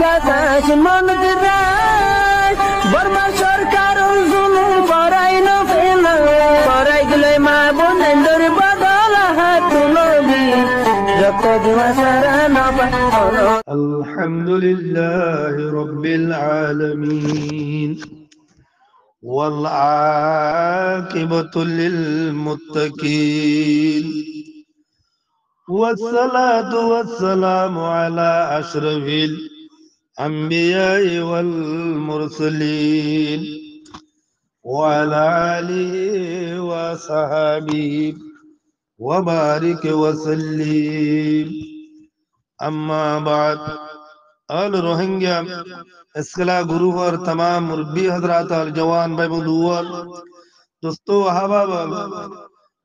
বাতাস মন দিরাই বর্মা সরকার জুলুম করাই না ফেলা করাই গেলে মা বোনেদের বদল হাত নবী যত দিবা সারা নবা আলহামদুলিল্লাহি রাব্বিল আলামিন والعاقبة للمتقين والصلاة والسلام على أشرف الأنبياء والمرسلين وعلى آله وصحبه وبارك وسلم أما بعد آل روهنگیا اسکلا گرو اور تمام مربی حضرات اور جوان بھائی بدوور دوستو احباب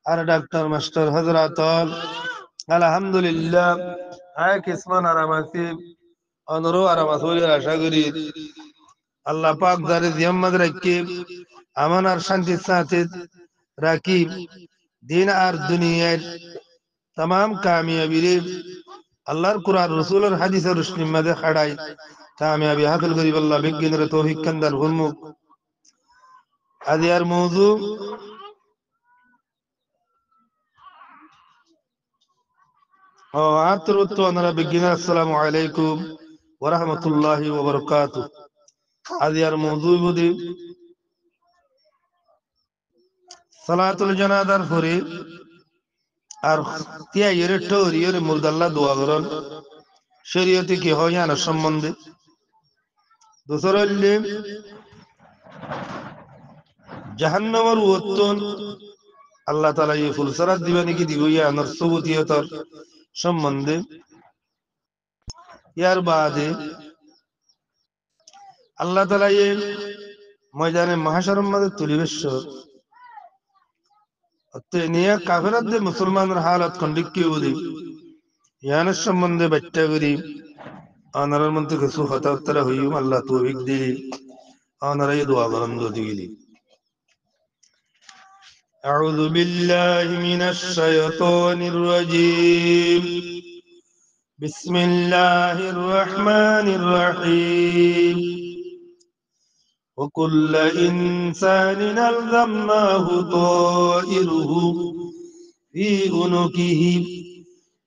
اور ڈاکٹر ماسٹر حضرات আলহামদুলিল্লাহ আয় কিসমান আরামাসি অনরো আরামাসুরি আশা করি আল্লাহ পাক যারে জিয়াম্মত রাখি আমান আর শান্তির সাথে রাখি দিন আর দুনিয়ার तमाम कामयाबी रे अल्लाहर कुरान रसूल और हदीस और रोशनी में खड़ाई कामयाबी हासिल करी अल्लाह बिगिन रे तौफीक कंदर हुरमुक आज यार मौजू आतरुत अनरा बिगिन अस्सलामु अलैकुम व रहमतुल्लाहि व बरकातहू आज यार मौजू बुदी सलातुल जनादार फरे আর তিয়া ইরে টোর ইরে মুরদাল্লাহ দোয়া করন শরীয়তে কি হয় না সম্বন্ধে দোসরল্লে জাহান্নামের উত্তন আল্লাহ তাআলা এই ফুলসরাত দিবানি কি দিব ইয়া আনার সবুতিয়তর সম্বন্ধে ইয়ার বাদে আল্লাহ তাআলা এই ময়দানে মাহশরের মধ্যে তুলিবেশ নিয়া কাফেরদের মুসলমানের হালত কন্ডিক্কি উদি ইয়ানের সম্বন্ধে বাচ্চা করি আনারার মধ্যে কিছু হতাহতরা হইম আল্লাহ তৌফিক দিলি আনারাই দোয়া করন দিলি أعوذ بالله من الشيطان الرجيم بسم الله الرحمن الرحيم وكل إنسان ألزمناه طائره في عنقه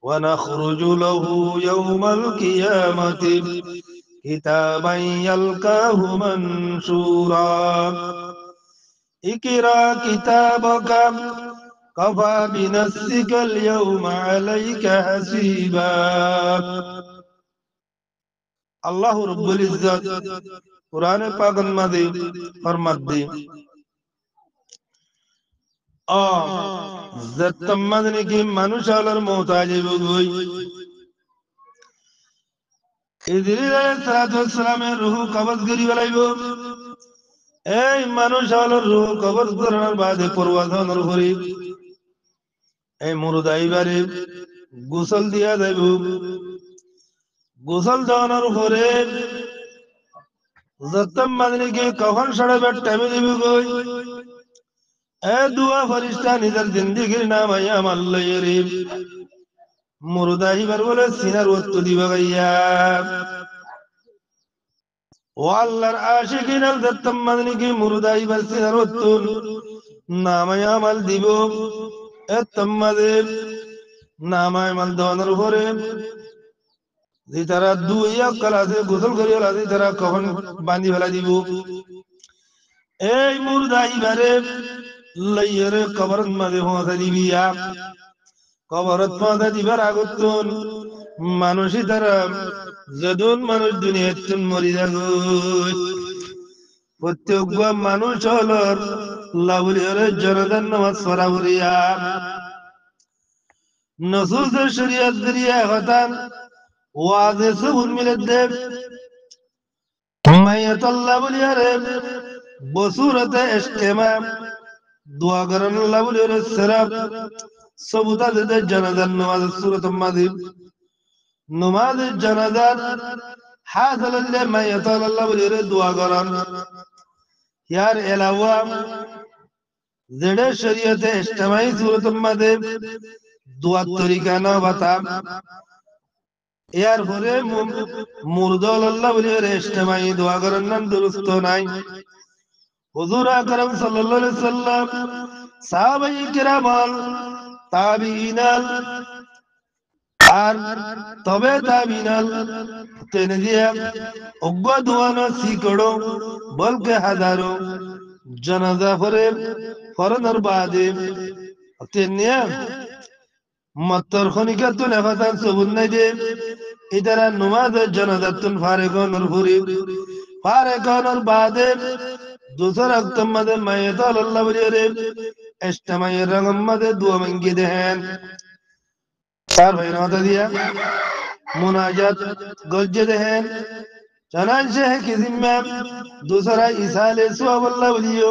ونخرج له يوم القيامة كتابا يلقاه منشورا اقرأ كتابك كفى بنفسك اليوم عليك حسيبا الله رب العزة قرآن پاک مدی فرمت دی زتم مدنی کی منوشالر محتاجی بگوئی ادری علیہ السلام روح قبض کری بلائیو এই মানুষালর রূহ কবজ করার বাদে পরওয়াজনের উপরে এই মুরদাইবারে গোসল দিয়া যাইব গোসল দেওয়ার উপরে যতম মাদনীকে কখন সড়াবে টাইমে দিব গই এ দুয়া ফরিস্তা নিজের জিন্দিগির নাম আয়াম আল্লাহ রে মুরদাইবার বলে সিনার ওত্ত দিবা গাইয়া ও আল্লাহর আশিকিন আল যতম মাদনীকে মুরদাইবার সিনার ওত্ত নাম আয়াম আল দিব এ তম্মাদের নাম আয়াম আল দেওয়ার উপরে যে তারা দুই অক্কাল আছে গোসল করি আছে তারা কখন বান্ধি ফেলা দিব এই মুরদাইবারে লইয়ারে কবরত মাঝে পৌঁছা দিবিয়া কবরত পৌঁছা দিবার আগতন মানুষই তারা যদুন মানুষ দুনিয়াতে মরি যাব প্রত্যেক মানুষ হলর লাউলিয়ারে জনগণ নামাজ পড়া বলিয়া নসুস শরীয়ত দরিয়া হতান ওয়াজে সুবুন মিলে দেব মাইয়াত আল্লাহ বলিয়ারে বসুরতে ইস্তেমা দোয়া করেন আল্লাহ বলিয়ারে সেরাব সবুতা দে জানাজার নামাজ সূরাত মাদিব নামাজ জানাজার হাজালে মাইয়াত আল্লাহ বলিয়ারে দোয়া করেন ইয়ার এলাওয়া জেডে শরীয়তে ইস্তেমাই সূরাত মাদিব দোয়া তরিকা না বাতা ইয়ার পরে মুরদল আল্লাহ বলি ইজতেমাই দোয়া করার নাম দুরুস্ত নাই হুজুর আকরাম সাল্লাল্লাহু আলাইহি সাল্লাম সাহাবায়ে কিরামাল তাবিঈনাল আর তবে তাবিনাল তেনে দিয়া অজ্ঞ দোয়ানো সিকড়ো বলকে হাজারো জানাজা পরে ফরনার বাদে তেনিয়া মত্তর খনিকাতুন এফাতান সবুন নাই দে ইদারা নুমাজ জানাজাতুন ফারেগনর ফুরি ফারেগনর বাদে দুসর আক্তম মাদে মায়েতাল আল্লাহ বলিরে ইজতেমায়ের রঙম মাদে দোয়া মাঙ্গি দেন তার ভাইনাতা দিয়া মুনাজাত গজ্জে দেন জানান শেখ কি জিম্মা दूसरा इसाले सुअब अल्लाह बलियो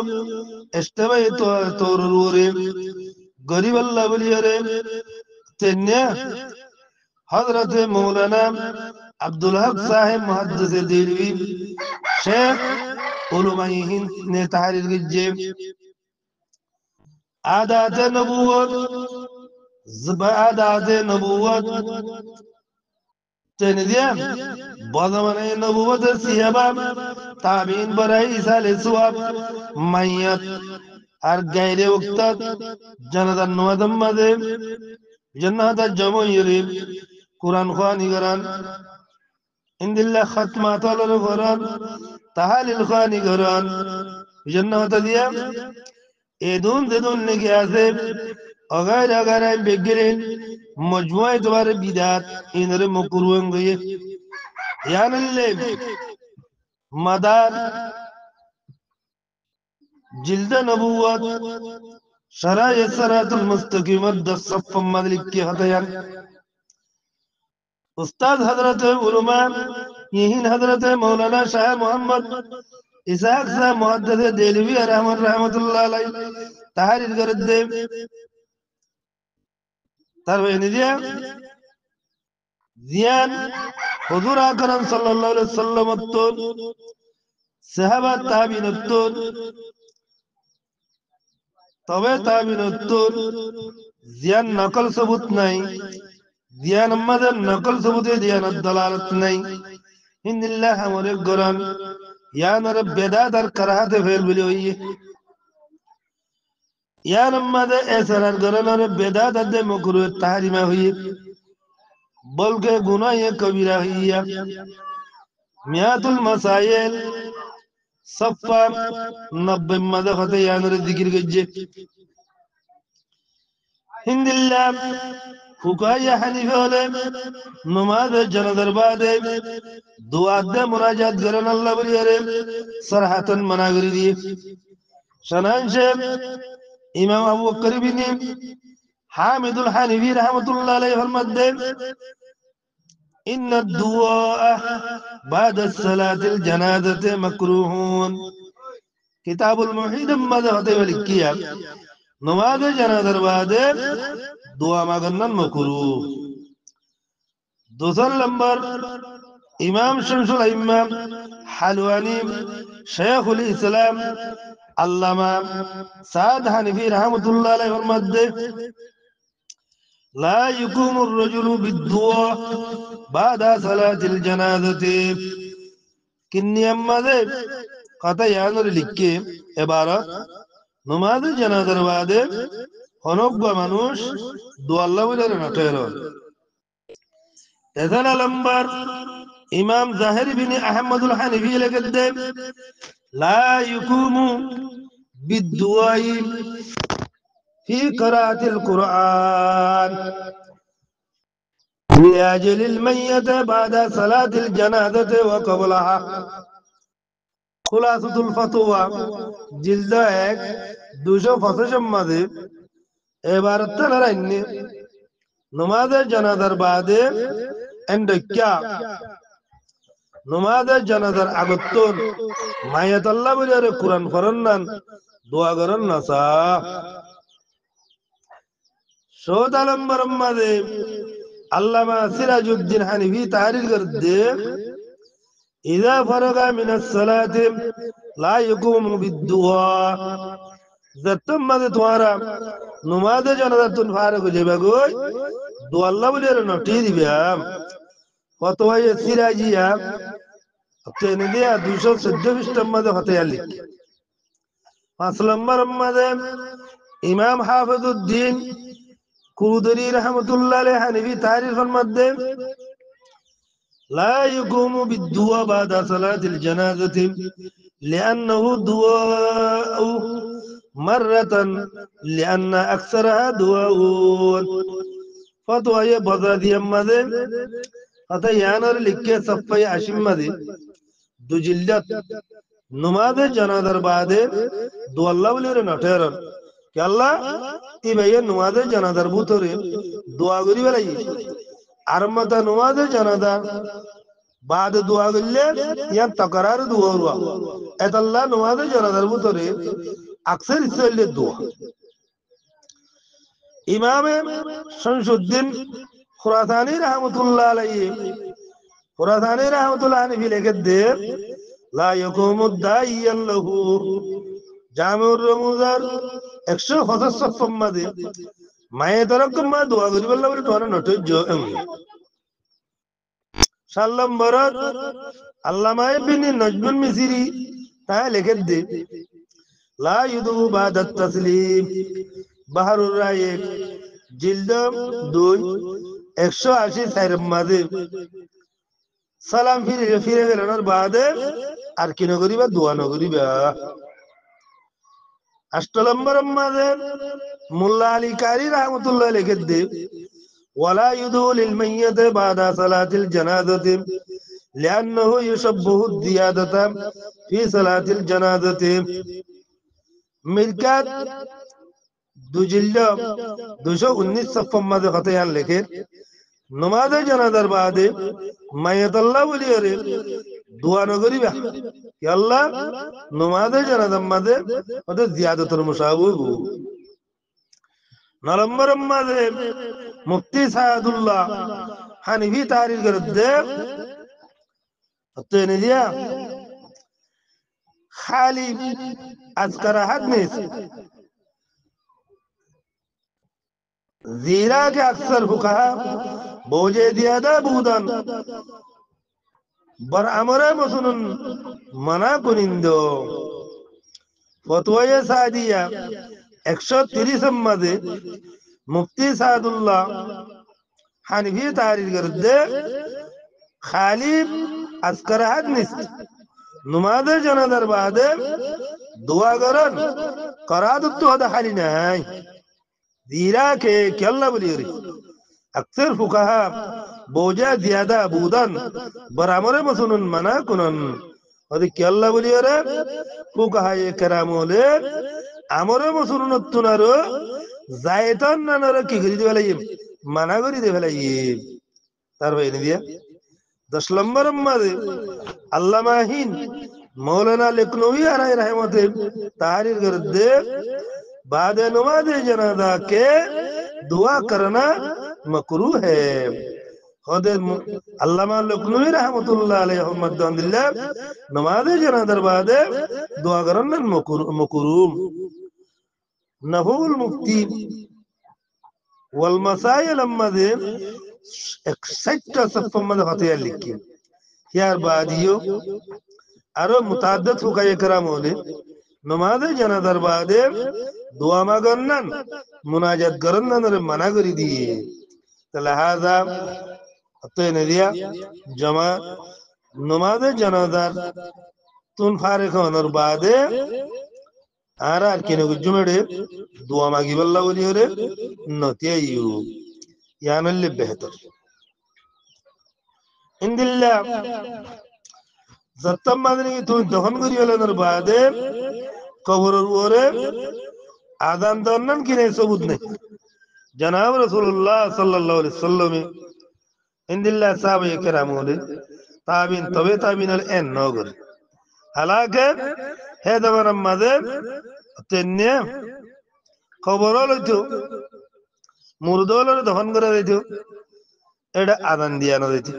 इस्तेमाय तो तोरुरे गरीब अल्लाह बलियो रे तेन्या हजरत मौलाना अब्दुल हक साहिब मुहद्दिस दिलवी शेख उलमाई हिंद ने तहरीर गिजे आदात नबुवत आदात नबुवत تنديا بضمن نبوة السيابا تابين براي سال سواب ميت আর গাইরে উক্তাত জানাদার নমাদম মাদে জান্নাত জামো ইরিব কুরআন খানি গরান ইনদিল্লাহ খাতমা তালার গরান তাহালিল খানি গরান জান্নাত দিয়া এদুন দেদুন নেগে আছে अगर अगर हम बेगिरेन मजमुआ तुम्हारे बिदात इनरे मकरूंगे यान ले मदार जिल्द नबुवत शराय सरातुल मुस्तकीम दसफ मदलिक की हतयान उस्ताद हजरत उलमा यही हजरत मौलाना शाह मोहम्मद इसाक साहब मुहद्दिस देलवी रहमतुल्लाह अलैह तहरीर कर दे তারপরে জিয়ান হুজুর আকরাম সাল্লাল্লাহু আলাইহি সাল্লাম সাহাবা তাবিঈন তবে তাবিঈন জিয়ান নকল সবুত নাই জিয়ান আমাদের নকল সবুতে জিয়ান দলালত নাই ইন্দিল্লাহ আমরে গরান ইয়ান রব বেদাত আর করাহাতে ফেল বলি হইয়ে यार अम्मद ऐसरार गरनार बेदात अदे मकरू ताहरीमा हुई बल्कि गुनाह ये कबीरा हुई मियातुल मसाइल सफ़ा 90 मदखते यानर जिक्र गज्जे हिंदिल्ला फुकाया हनीफे वाले नमाज जनादर बादे दुआ दे मुनाजात गरन अल्लाह बलियारे सरहतन मनागरी दी शनांशे इमाम अबू बकर बिन हामिदुल हनीफी रहमतुल्लाह अलैहि फरमाते इन दुआ बाद सलातिल जनाज़ते मकरूहून किताबुल मुहीद मदहते वलिकिया नमाज जनाज़र बाद दुआ मांगना मकरूह दूसरा नंबर इमाम शमसुल इमाम हलवानी शेखुल इस्लाम अल्लामा साद हनीफी रहमतुल्लाह अलैहि फरमाते ला यकुमु अर्रजुलु बिद्दुआ बाद सलातिल जनाज़ति किन्नी अम्मदे कता यानर लिखे इबारत नमाज जनाज़र बादे हनोग्गा मानुष दुआ अल्लाह बोले ना ठहरो तेसरा नंबर इमाम ज़ाहिरी बिन अहमदुल हनीफी लगते ला यकुमु बिद्दुआई في قراءة القرآن لأجل الميت بعد صلاة الجنازة وقبلها خلاصة الفتوى جلد 200 مذهب عبارت تنرين نماز جنازر بعد عند क्या نماز جنازر अगत्तोन मायत अल्लाह बजारे कुरान फरन्नन दुआ करन नसा शोधा नंबर मदे अल्लामा सिराजुद्दीन हनीफी तारीर कर दे इदा फरगा मिन सलाति ला यकुमु बिद्दुआ जत्तम मदे तुम्हारा नमाज जनाजा तुन फारग जेबगो दुआ अल्लाह बोले न टीरी बिया ফতোয়ায়ে সিরাজিয়া তেনে দিয়া 214 খ্রিস্টাব্দ মধ্যে হতে আলি 5 নম্বর মধ্যে ইমাম হাফিজউদ্দিন কুদরি রহমাতুল্লাহ আলাইহি হানাফি তারিখের মধ্যে لا يقوم بالدعاء بعد صلاة الجنازة لأنه دعاء مرة لأن أكثرها دعاء فتوى بغدادي أمده أتا يانر لكي صفي عشمده دو جلدت نماز جنازر بعد دو الله ولير نتيرن کہ اللہ ای بھئی نماز جنازر بوتوري دعا غري ولاي ارمتا نماز جنازر بعد دعا গলে ইয়ান তকরার দোয়া রুয়া এতাল্লাহ নমাজে জানাজার ভিতরে আকসার ইসরাইলের দোয়া ইমাম শামসুদ্দিন খুরাসানি রহমাতুল্লাহ আলাইহি খুরাসানি রহমাতুল্লাহ আলাইহি লিখে দে লা ইয়াকুমু দাইয়ান লাহু জামিউর রমজার 175 মধ্যে মায়ে তরকম মা দোয়া করিবার লাগে তোরা নটে জয় সাল্লাম বরত আল্লামা ইবনে নজমুল মিসরি তা লিখে দে লা ইউদু বাদা তাসলিম বাহরুর রায়েক জিলদ 2 180 সাইর মাঝে সালাম ফিরে গেলার বাদে আর কি নগরিবা দোয়া নগরিবা 8 নম্বর মাঝে মোল্লা আলী কারি রহমাতুল্লাহ লিখে দে ولا يدعو للميت بعد صلاة الجنازة لأنه يشبه الزيادة في صلاة الجنازة مركات دو جلد 219 صفحة ماذا خطيان لكي نماز جنازة بعد ميت الله وليره دعا نغري بها يا الله نماز جنازة ماذا هذا زيادة المشاور نلمبر ماذا মুফতি সাদুল্লাহ হানিফি তারিখ করতে তেনে দিয়া খালি আজকার হাদনিস زیرا کہ اکثر فقہا بوجه زیادہ بودن بر امر مسنن منع کنندو فتوی سعدیہ 130 مدে মুফতি সাদুল্লাহ হানিফি তারিখ করতে খালি আজকার হাদনিস নমাজে জানাজার বাদে দোয়া করেন করাত তো হদা খালি নাই জিরা কে কেল্লা বলিরে আকসর ফুকাহা বোঝা জিয়াদা বুদান বরামরে মসনুন মানা কুনন ওদি কেল্লা বলিরে ফুকাহা একরামলে আমরে মসনুন তুনারো জায়তান নানারা কি করি দিবে লাগি মানা করি দিবে লাগি তার বাইরে দিয়া 10 নম্বর মাঝে আল্লামা হিন মৌলানা লখনवी আলাই রহমতে তাহরির করতে बाद नमाज जनाजा के दुआ करना मकरूह है खुद अल्लामा लखनवी रहमतुल्लाह अलैहि रहमतुल्लाह नमाज जनाजा बाद दुआ करना मकरूह नहुल मुफ्ती वल मसाइल मदे 61 सफ़ा मदे हतिया लिखी यार बादियो आरो मुतअद्दिद फुकाए कराम होले नमाज जनाजार बादे दुआ मागन्नन मुनाजात करन्नन रे मना करी दिए तो लिहाजा अतने दिया जमा नमाज जनाजार तुन फारिग होनर बादे आरार किने गुजुमेडे दुआ मागी बल्ला बोली रे नतियु यानल्ले बेहतर इंदिल्ला सत्तम मादनी तू दहन करी वाला बादे कबर ओरे आदान दन्नन की नहीं सबूत नहीं जनाब रसूलुल्लाह सल्लल्लाहु अलैहि वसल्लम इंदिल्ला साहब एकराम होले ताबिन तबे ताबिन अल एन नगर हालांकि है दवन मदे तेन्ने कबर लइतो मुर्दोल दहन करे दितो एडा आदान दिया न दितो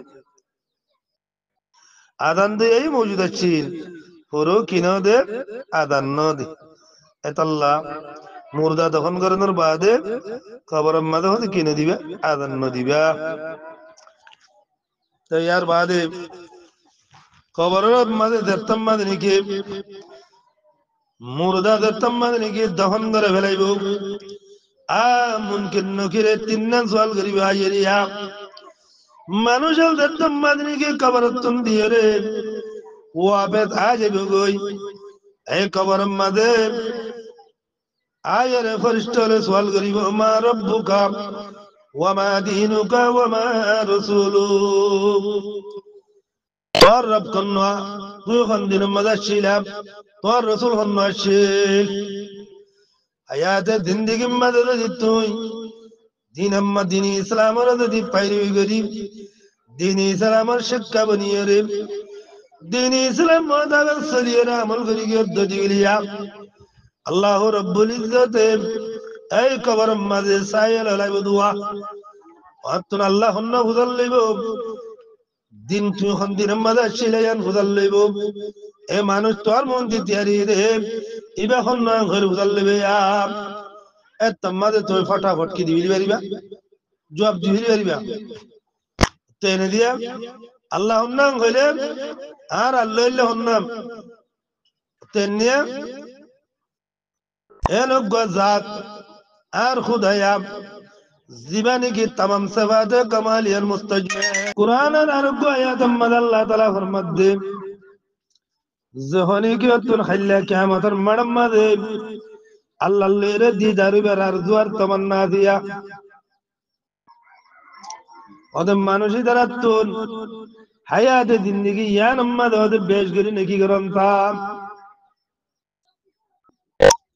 आदान दे यही मौजूद अच्छी पुरो किनो दे आदान न दे एतल्ला मुर्दा दफन करनर बादे कबर मदे होते किने दिबे आदान न दिबे তো ইয়ার বাদে কবরের মাঝে দেখতাম মাঝে নাকি মুর্দা দেখতাম মাঝে নাকি দহন করে ফেলাইব মুনকির নকিরে তিন সওয়াল করিব আইরিয়া মানুষের দেখতাম মাঝে নাকি কবরতন দিয়ে রে ও আবেদ আজেব গই এই কবরের মাঝে আয়রে ফরিস্টরে সওয়াল করিব মা রব্বুকা ওয়া মা দীনুকা ওয়া মা রাসূলুক তোর রব কন্যা তুই কোন দিন মজা ছিলাম তোর রসুল কন্যা ছিল হায়াতে জিন্দিগি মধ্যে যদি তুই দিন আম্মা দিন ইসলামের যদি পাইরবি করি দিন ইসলামের শিক্ষা বনিয়ে রে দিন ইসলাম মোতাবেক চলিয়ে আমল করি গদ্দি গলিয়া আল্লাহ রব্বুল ইজ্জতে এই কবরের মাঝে সাইল লাইব দুয়া অতন আল্লাহ হন্না হুদাল লইব দিন তুই হন দিন মাঝে ছিলাম হুদাল লইব এ মানুষ তোর মন দি তৈরি রে ইবা হন্না ঘর হুদাল লইবে এ তোমাদে তুই ফটাফট কি দিবি পারিবা জবাব দিবি পারিবা তেনে দিয়া আল্লাহ হন্না হইলে আর আল্লাহ ইল্লাহ হন্না তেনিয়া এ লোক জাত আর খুদায়া জীবানী কি तमाम सिफात कमालियत मुस्तजब कुरान আর আয়াত মদ আল্লাহ তাআলা ফরমাতে যখনই কি তুন খাইলা কিয়ামতের মাড়ম মাদে আল্লাহ লেরে দিদার বেরার জোয়ার তমান্না দিয়া ওদের মানুষই দ্বারা তুন হায়াতে জিন্দেগি ইয়ান আম্মাদ ওদের বেশ করি নাকি করন তা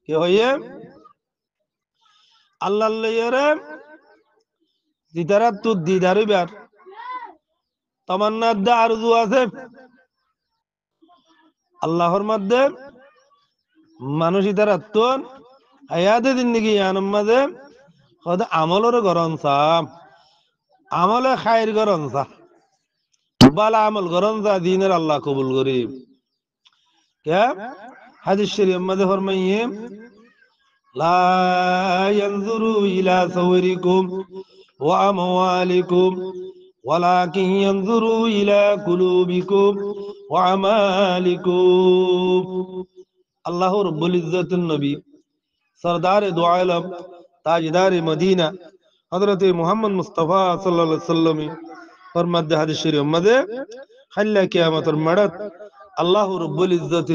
কি হইয়ে আল্লাহ লেরে দিদারা তু দিদার বের তমান্না দা আরজু আছে আল্লাহর মধ্যে মানুষই দ্বারা তুন হায়াতে জিন্দেগি ইয়ান আম্মাদে ওদের আমলের গরম সা আমলে খায়ের গরম সা বালা আমল গরম সা দিনের আল্লাহ কবুল করি क्या হাদিস শরীফ মধ্যে ফরমাইয়ে লা ইয়ানজুরু ইলা সাওরিকুম ওয়া আমওয়ালিকুম ওয়ালাকিন ইয়ানজুরু ইলা কুলুবিকুম ওয়া আমালিকুম আল্লাহ রাব্বুল ইজ্জাতুন নবী সরদার দু আলম তাজদার মদিনা হযরত মুহাম্মদ মুস্তাফা সাল্লাল্লাহু আলাইহি ওয়াসাল্লাম ফরমাতে হাদিস শরীফ মধ্যে খাল্লা কিয়ামতের মাড়ত আল্লাহ রাব্বুল ইজ্জত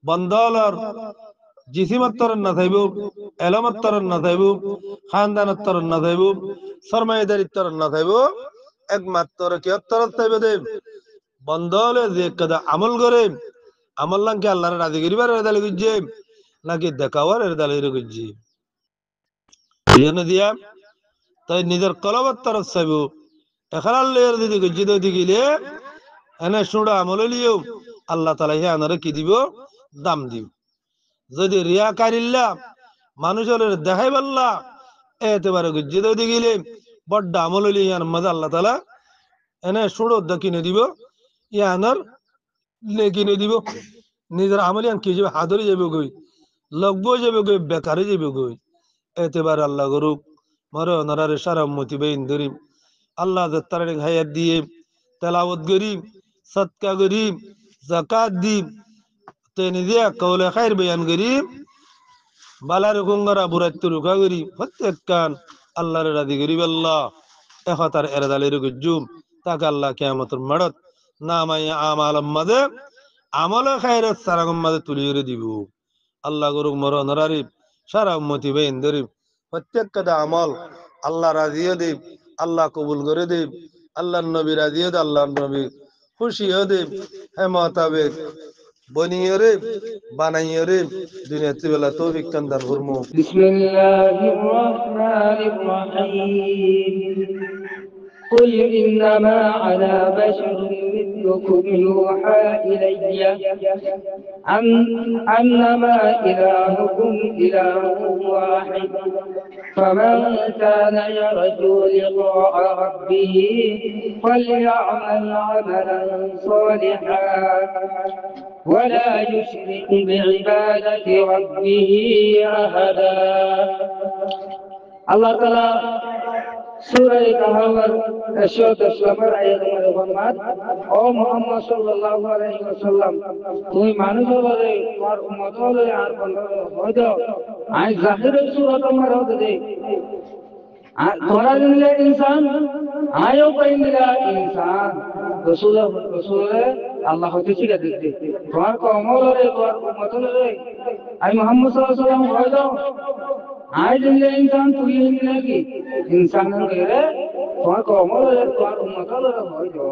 বন্দালার জিসিমত্তর না থাইব এলামত্তর না থাইব খানদানত্তর না থাইব সরমায়েদারিত্তর না থাইব একমাত্র কিয়ত্তর থাইব দে বন্দালে যে কদা আমল করে আমল লাঙ্কে আল্লাহর রাজি করিবার এরদালে গুজে নাকি দেখাওয়ার এরদালে গুজে এজন্য দিয়া তাই নিজের কলবত্তর চাইব এখালার দিদি গুজি দিলে এনে শুড়া আমল লিও আল্লাহ তাআলা হে আনারে কি দিব দাম দিব যদি রিয়াকারিল্লা মানুষের দেখাই বললা এতেবারে গুজি দিলে বড় আমল লিয়ান মজা আল্লাহ তাআলা এনে শুড়ো দকিনে দিব ইয়ানার লেকিনে দিব নিজের আমলিয়ান কি যাবে হাদরি যাবে গই লগবো যাবে গই বেকারে যাবে গই এতেবারে আল্লাহ গরুক মরে ওনারে সারা উম্মতি বেইন ধরি আল্লাহ তাআলা হায়াত দিয়ে তেলাওয়াত করি সদকা করি যাকাত দি তেনে দিয়া কওলে খায়ের বয়ান করি বালার গঙ্গারা বুরাত রুকা করি প্রত্যেক কান আল্লাহর রাজি করি আল্লাহ এখতার এরদালের গুজুম তাক আল্লাহ কিয়ামতের মাড়ত নামাই আমাল মাদে আমল খায়রাত সারাগম মাদে তুলিয়ে দিব আল্লাহ গরু মরনরারি সারা উম্মতি বেইন ধরি প্রত্যেক কদা আমল আল্লাহ রাজি দে আল্লাহ কবুল করে দে আল্লাহর নবী রাজি দে আল্লাহর নবী খুশি দে হে মোতাবেক বনিয়ে রে বানাইয়ে রে দুনিয়াতে বেলা তৌফিক কান্দার ফরমু বিসমিল্লাহির রহমানির রহিম قل إنما أنا بشر مثلكم يوحى إلي أنما إلهكم إله واحد فمن كان يرجو لقاء ربه فليعمل عملا صالحا ولا يشرك بعبادة ربه أحدا الله تعالى সূরা কাহফের 110 নম্বর আয়াতে ফরমান ও মুহাম্মদ সাল্লাল্লাহু আলাইহি ওয়াসাল্লাম তুমি মানুষ হলে তোমার উম্মত হলে আর বন্ধ হয়তো আই জাহিরের সূরা তোমার হতে তোরা দিলে ইনসান আয়ো পাইলা ইনসান রাসূল আল্লাহ হতে শিখা দিতে তোমার কওমর হলে তোমার উম্মত হলে আই মুহাম্মদ সাল্লাল্লাহু আলাইহি ওয়াসাল্লাম হয়তো আয় দিলে ইনসান তুই নাকি ইনসান রে তোমার কওমর হলে তোমার উম্মত হলে হয়তো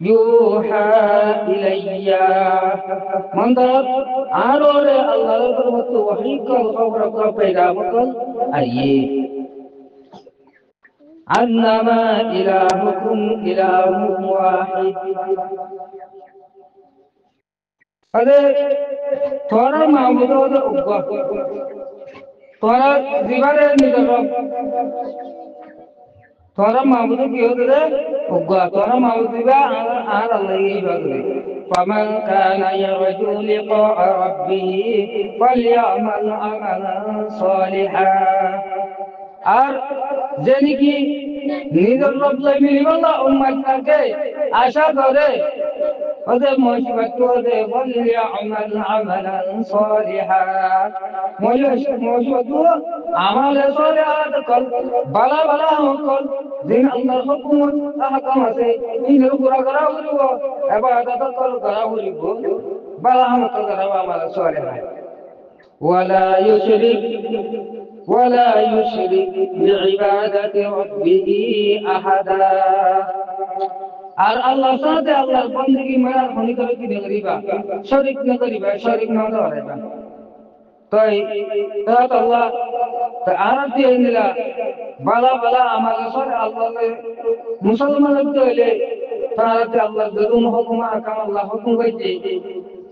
ইউহা ইলাইয়া মন্দর আরোরে আল্লাহর তরফ ওহী কল খবর কর পেগা মকল আইয়ে আন্নামা ইলাহুকুম ইলাহুম ওয়াহিদ আরে তোরা মাবুদ হতে উগ্র তোরা জীবনের নিদর্ভ তোরা মাবুদ কি হতে রে উগ্র তোরা মাবুদ দিবা আর আল্লাহ ইবাদত فمن كان يرجو لقاء ربه فليعمل عملا صالحا আর যিনি কি নিজের রবকে মিলিবালা উম্মতকে আশা করে ওদের মুসিবত করে فليعمل عملا صالحا মুসিবত আমাল সালিহাত কর বালা বালা কর দিন আল্লাহর হুকুম আহকাম আছে ইনর পুরা করা হইব ইবাদত করা হইব বালা আমল করা আমাল সালিহা ولا يشرك بعبادة ربه أحدا আর আল্লাহর সাথে আল্লাহর বندگی মারা খনি করে কি করিবা শরীক না করিবা শরীক না করিবা তাই আল্লাহ আরতি হইলা বালা বালা আমার সাথে আল্লাহকে মুসলমান হইলে তারাতে আল্লাহ বেদুন হুকুম আকাম আল্লাহ হুকুম কইছে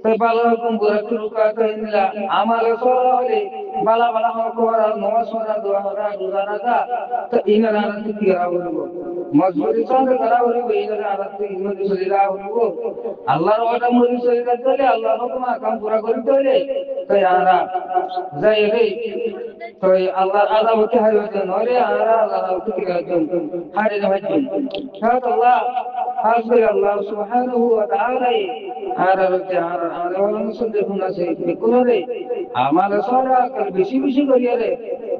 তাই বালা হুকুম পুরা শুরু করতে হইলা আমার সাথে বালা বালা হুকুম আর নামাজ পড়া দোয়া করা রোজা রাখা তো ইনার আরতি কি করা মজবুরি সঙ্গে করা হইব ইনার আরতি ইমানি শরীরা হইব আল্লাহর ওয়াদা মুরি শরীরা চলে আল্লাহর হুকুম আকাম পুরা করতে হইলে তাই আমরা যাই রে তাই আল্লাহর আযাব হতে হয় নরে আমরা আল্লাহর হুকুম কাজম হারে হইছে সাত আল্লাহ হাসবে আল্লাহ সুবহানাহু ওয়া তাআলা আরারতে আরারওয়ালা দেখুন আছে বিকুরে আমাল সারা কর বেশি বেশি করিয়া রে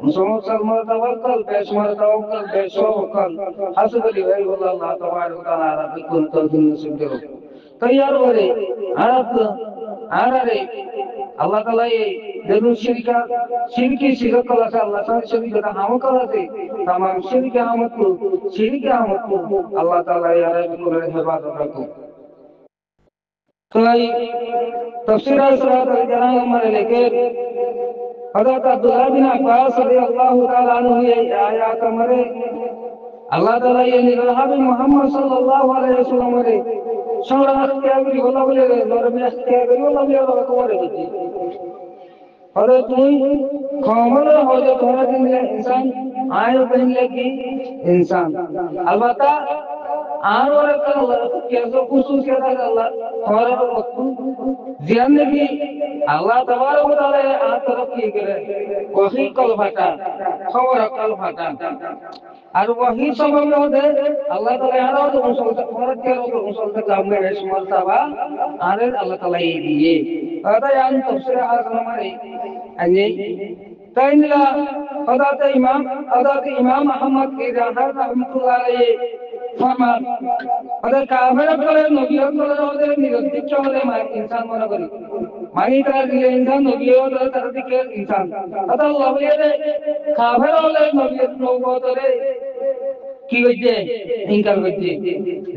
মুসলমান তাওয়াক্কুল বেশমার তাওয়াক্কুল বেশওয়াক্কুল হাসবলি ভাই আল্লাহ তাবারক ওয়া তাআলা বিকুন তৌফিক নসিব করো তৈয়ার করে আরারে আল্লাহ তাআলা এই দেখুন শিরকি শিরক করা আল্লাহ তাআলা শিরকটা হাম করাতে तमाम শিরক আমত আল্লাহ তাআলা আরে বিকুরে হেফাজত রাখো তাই तफसीर सुरात अलकराम हमारे लेके हज़रत अब्दुल्लाह बिन अब्बास रज़ियल्लाहु ताआला अन्हु ये आयत हमारे अल्लाह ताआला ये निराहाबी मोहम्मद सल्लल्लाहु अलैहि वसल्लम रे संग्रह किया करी बोला बोले नरमे किया करी बोला बोले कोरे जी अरे तुम कमल हो जो थोड़ा दिन इंसान आयो पहले की इंसान अलबत्ता आरोर का कैसे खुसूसियत है अल्लाह और जियान की अल्लाह तबारक व तआला आ तरफ की करे वही कल फाटा खबर कल फाटा और वही सबब में होते अल्लाह ताला यारो तो मुसलमान फरक के तो मुसलमान काम में रेशमल तबा आरे अल्लाह ताला ये दिए अदा यान तफसीर आज़म हमारे अने ताइनला हज़रत इमाम अहमद की रहमतुल्लाह अलैहि फरमान अगर काफिर করে নবীর করে ওদের নিরুদ্দিষ্ট হলে ইনসান মনে করি মানি তার দিলে ইনসান নবীর হলে তার দিকে ইনসান আল্লাহ বলে কাফির হলে নবীর নবুয়তরে কি হইছে ইনকার হইছে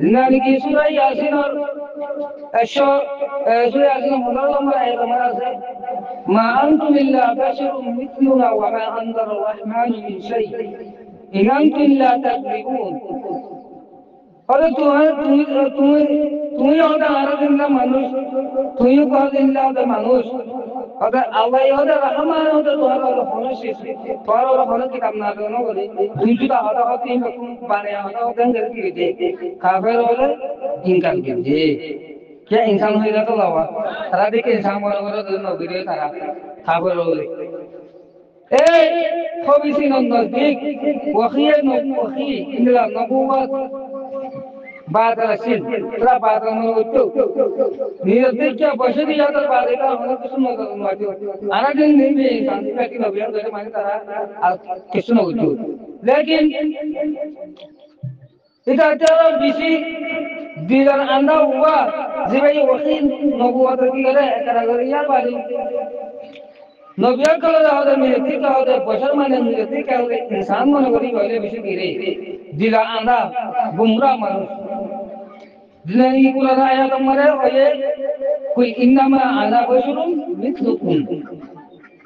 জিনানি কি সূরা ইয়াসিনের 100 সূরা ইয়াসিনের 15 নম্বর আয়াত আমার আছে মা আনতুম ইল্লা বাশারুম মিথলুনা ওয়া মা আনজার রাহমান মিন শাই ইন আনতুম ইল্লা তাকযিবুন अरे तुम्ही होता आराधना माणूस तुम्ही कहलिल्ला माणूस अगर अल्लाह होता रहमान होता तुम्हारा होनशी तुम्हारा होन की काम ना करो बोले तुम जुदा होता होती बाने होता गंगर की दे काफिर होले इनकार कीजिए क्या इंसान होइला तो लावा सारा देखे इंसान बराबर तो नबीरे तारा काफिर होले এই খবিসি নন্দদিক ওয়াখিয়ে নবুখি ইংলা নবুওয়াত بعد الشيء ترى بعد ما وتو نيرتك يا بشري يا ترى بعد كده هنا كسم هذا ما جو أنا جن نبي إنسان لكن نبي هذا ما ترى كسم وتو لكن إذا ترى بيسي ديران anda هو زي وخين نبوة كده ترى غير بالي नबिया कल होते मिलती का होते बशर माने मिलती का होते इंसान माने बड़ी वाले विषय गिरे दिला आंधा गुमराह मानुष जिन्हें कुल आया तो मरे वही कोई इन्नमा आना बशरुम मिथलुकुम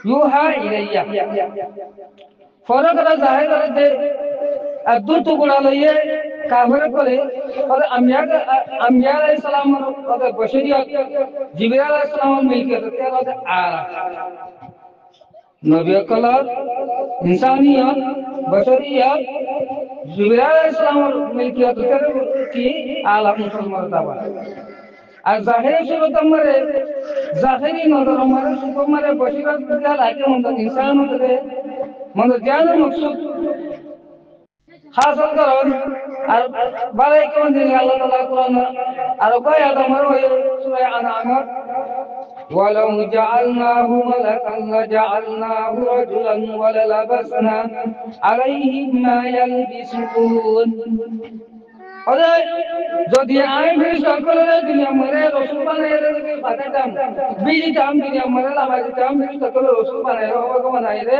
यूहा इलैया फरक रहा जाहिर रहा दे अद्भुत गुणा लइए काफिर करे और अम्बिया अलैहिस्सलाम और बशरियत जिब्रील अलैहिस्सलाम मिलके तेरा होते आला नबी कलर इंसानियत बशरियत जिब्रील अलैहिस्सलाम मिलके तेरे की आला मुसलमान मर्तबा আর জাহিরি সুরত আমারে জাহিরি নজর আমারে সুখ আমারে বশিরত দিলা লাগে মন ইনসান মধ্যে মন জ্ঞানের মকসুদ হাসিল করুন আর বালাই কোন দিন আল্লাহ তাআলা কোরআন আর কয় আমার ওই সূরা আনাম ولو جعلناه ملكا لجعلناه رجلا وللبسنا عليهم ما يلبسون যদি আমি ফির সকলের দুনিয়া মরে রসুল বানাই রে বাতাম বিজি দাম দুনিয়া মরে লামাই দাম ফির সকলের রসুল বানাই রে বাবা বানাই রে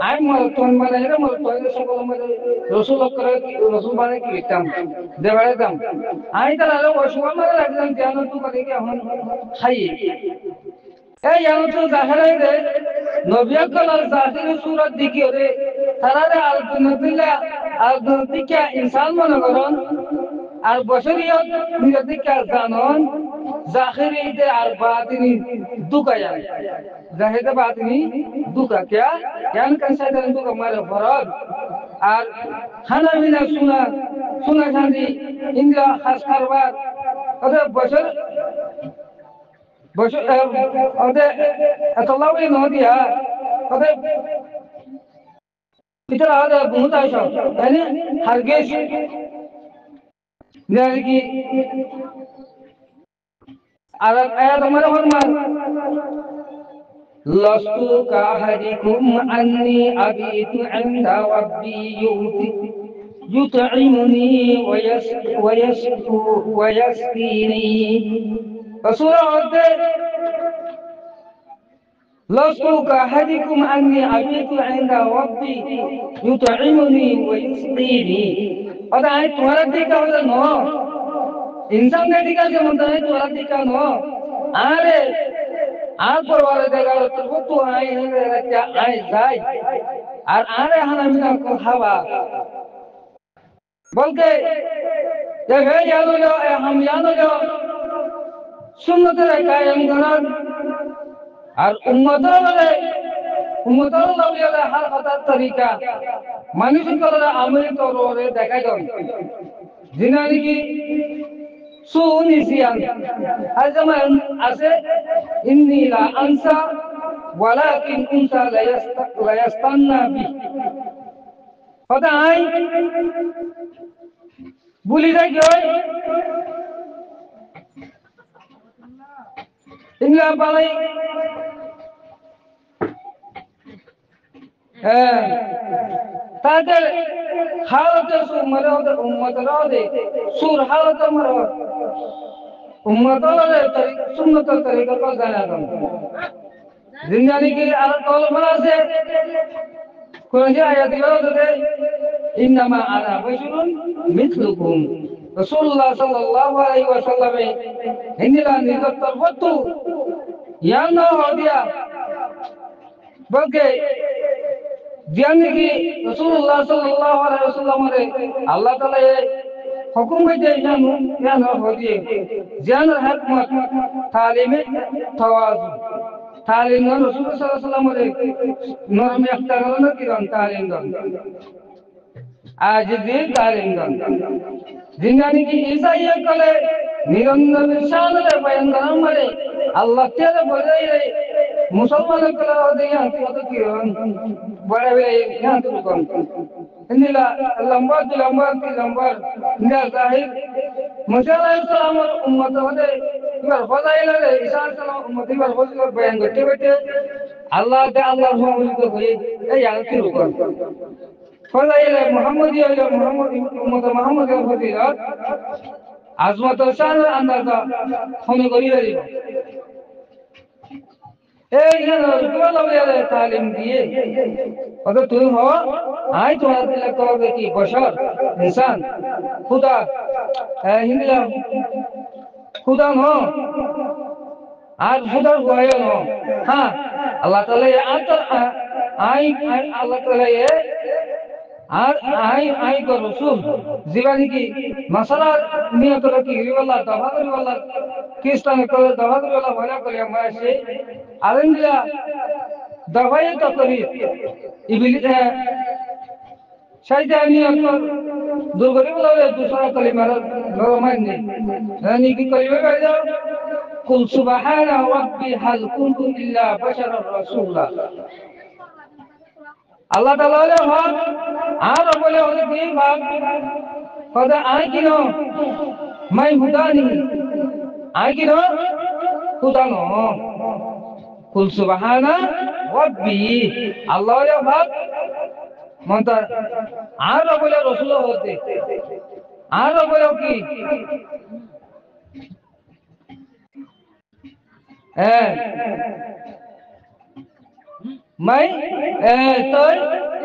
আমি মর তোন বানাই রে মর তোন সকল মরে রসুল করে রসুল বানাই কি দাম দেবারে দাম আমি তাহলে রসুল মরে লাগলাম জ্ঞান তো করে কি এখন খাই এই জানো জাহেরে রে নবী আকরাম জাহির সূরত দিকে রে তারারে আল দুনিয়া ইনসান মনে করুন আর বশরিয়ত নিয়তিকা জানন জাহিরি দে আর বাতিনি দুকা যায় জাহিরে বাতিনি দুকা क्या জ্ঞান কাছে দেন দুকা মারে ফরজ আর খানা বিনা সুনা শান্তি ইংলা খাস কারবার ওদের বশর ওদের এতলাউই নদিয়া ওদের इधर आ रहा बहुत आशा यानी हरगिज यानी आरब आया तुम्हारा फरमान लस्तु काहदिकुम अन्नी अबीतु इंदा रब्बी युतइमुनी वयस्कीनी रसूल होते لستو كأحدكم أني أبيت عند ربي يطعمني ويسقيني هذا है तुम्हारा टीका होता नो इंसान का टीका जो होता है तुम्हारा टीका नो आरे आग पर वाले देगा तो तू आए है क्या आए जाए और आरे हना मिला को हवा बल्कि ये है याद हो जाओ हम याद हो जाओ सुन्नत रे कायम करन আর উম্মতের লগে হার কথার তরিকা মানুষের আমলি তরে দেখা যায় জিনা নাকি সুনিসিয়ান আর যেমন আছে ইন্নী লা আনসা ওয়ালাকিন কুনতা লা ইয়াস্তান্না বি সদাই ভুলি যায় ইংলা বালাই তাদের হালতে সুমরে ওদের উম্মতের ওদে সুর হালতে মরে উম্মতের ওদে সুন্নতের তরিকা তো জানা দম জিন্দানি কি আর কল বলাছে কোন যে আয়াত দিলে ইন্নামা আনা বাশরুন মিথলুকুম রাসূলুল্লাহ সাল্লাল্লাহু আলাইহি ওয়াসাল্লামে হিন্দিলা নিদত্তর বতু ইয়ানো হদিয়া বলকে जियाने की रसूलुल्लाह सल्लल्लाहु अलैहि वसल्लम रे अल्लाह ताला ये हुक्म दे जानो हो दिए जान हकमत तालीम तवाज़ु तालीम रसूल सल्लल्लाहु अलैहि वसल्लम रे नरम इख्तियार न किरन तालीम दन आज दे तालीम दन जिंदगी की ईसाई कले निरंतर शान रे बयान करम रे अल्लाह तेरे बजाय रे মুসলমানের কলা হতে यहाँ तो की बड़े बड़े यहाँ तो कौन इन्दिला लंबर इंदा जाहिर मशाला इस्लाम उम्मत होते इबार फजाइल है ईसा सलाम उम्मत इबार फजाइल बयान करते बैठे अल्लाह दे अल्लाह मोहम्मद को कोई ए यहाँ की रुकन फजाइल मोहम्मदी है मोहम्मद उम्मत मोहम्मद का फजीलत आजमत शान अंदाजा होने को ही এই না তালিম দিয়ে অত তুমি হও আই তোমার দিলে করবে কি বশর ইনসান খুদা হিন্দা খুদা ন আর খুদার ভয় ন হ্যাঁ আল্লাহ তাআলা আই আল্লাহ তাআলা আর আই কো রাসূল জীবানি কি মাসালা নিয়ত রাখি ওয়াল্লাহ দফা করি ওয়াল্লাহ খ্রিস্টান করে দফা করি ওয়াল্লাহ ভয় করি আমরা সে আলেমরা দফাই তো করি ইবলিস শয়তানিয়ত দূর করি বলে दूसरा कलिमा নরমান নেই মানে কি করিবে গাইলো কুল সুবহানা রাব্বি হাল কুনতু ইল্লা বাশারার রাসূলা আল্লাহ তাআলা হলো হক আর বলে হলো কি ভাগ খোদা আই কিনো মাই হুদানি আই কিনো খুদা নো কুল সুবহানা রাব্বি আল্লাহ হলো হক মন্ত আর বলে রাসূল হতে আর বলে কি मैं तो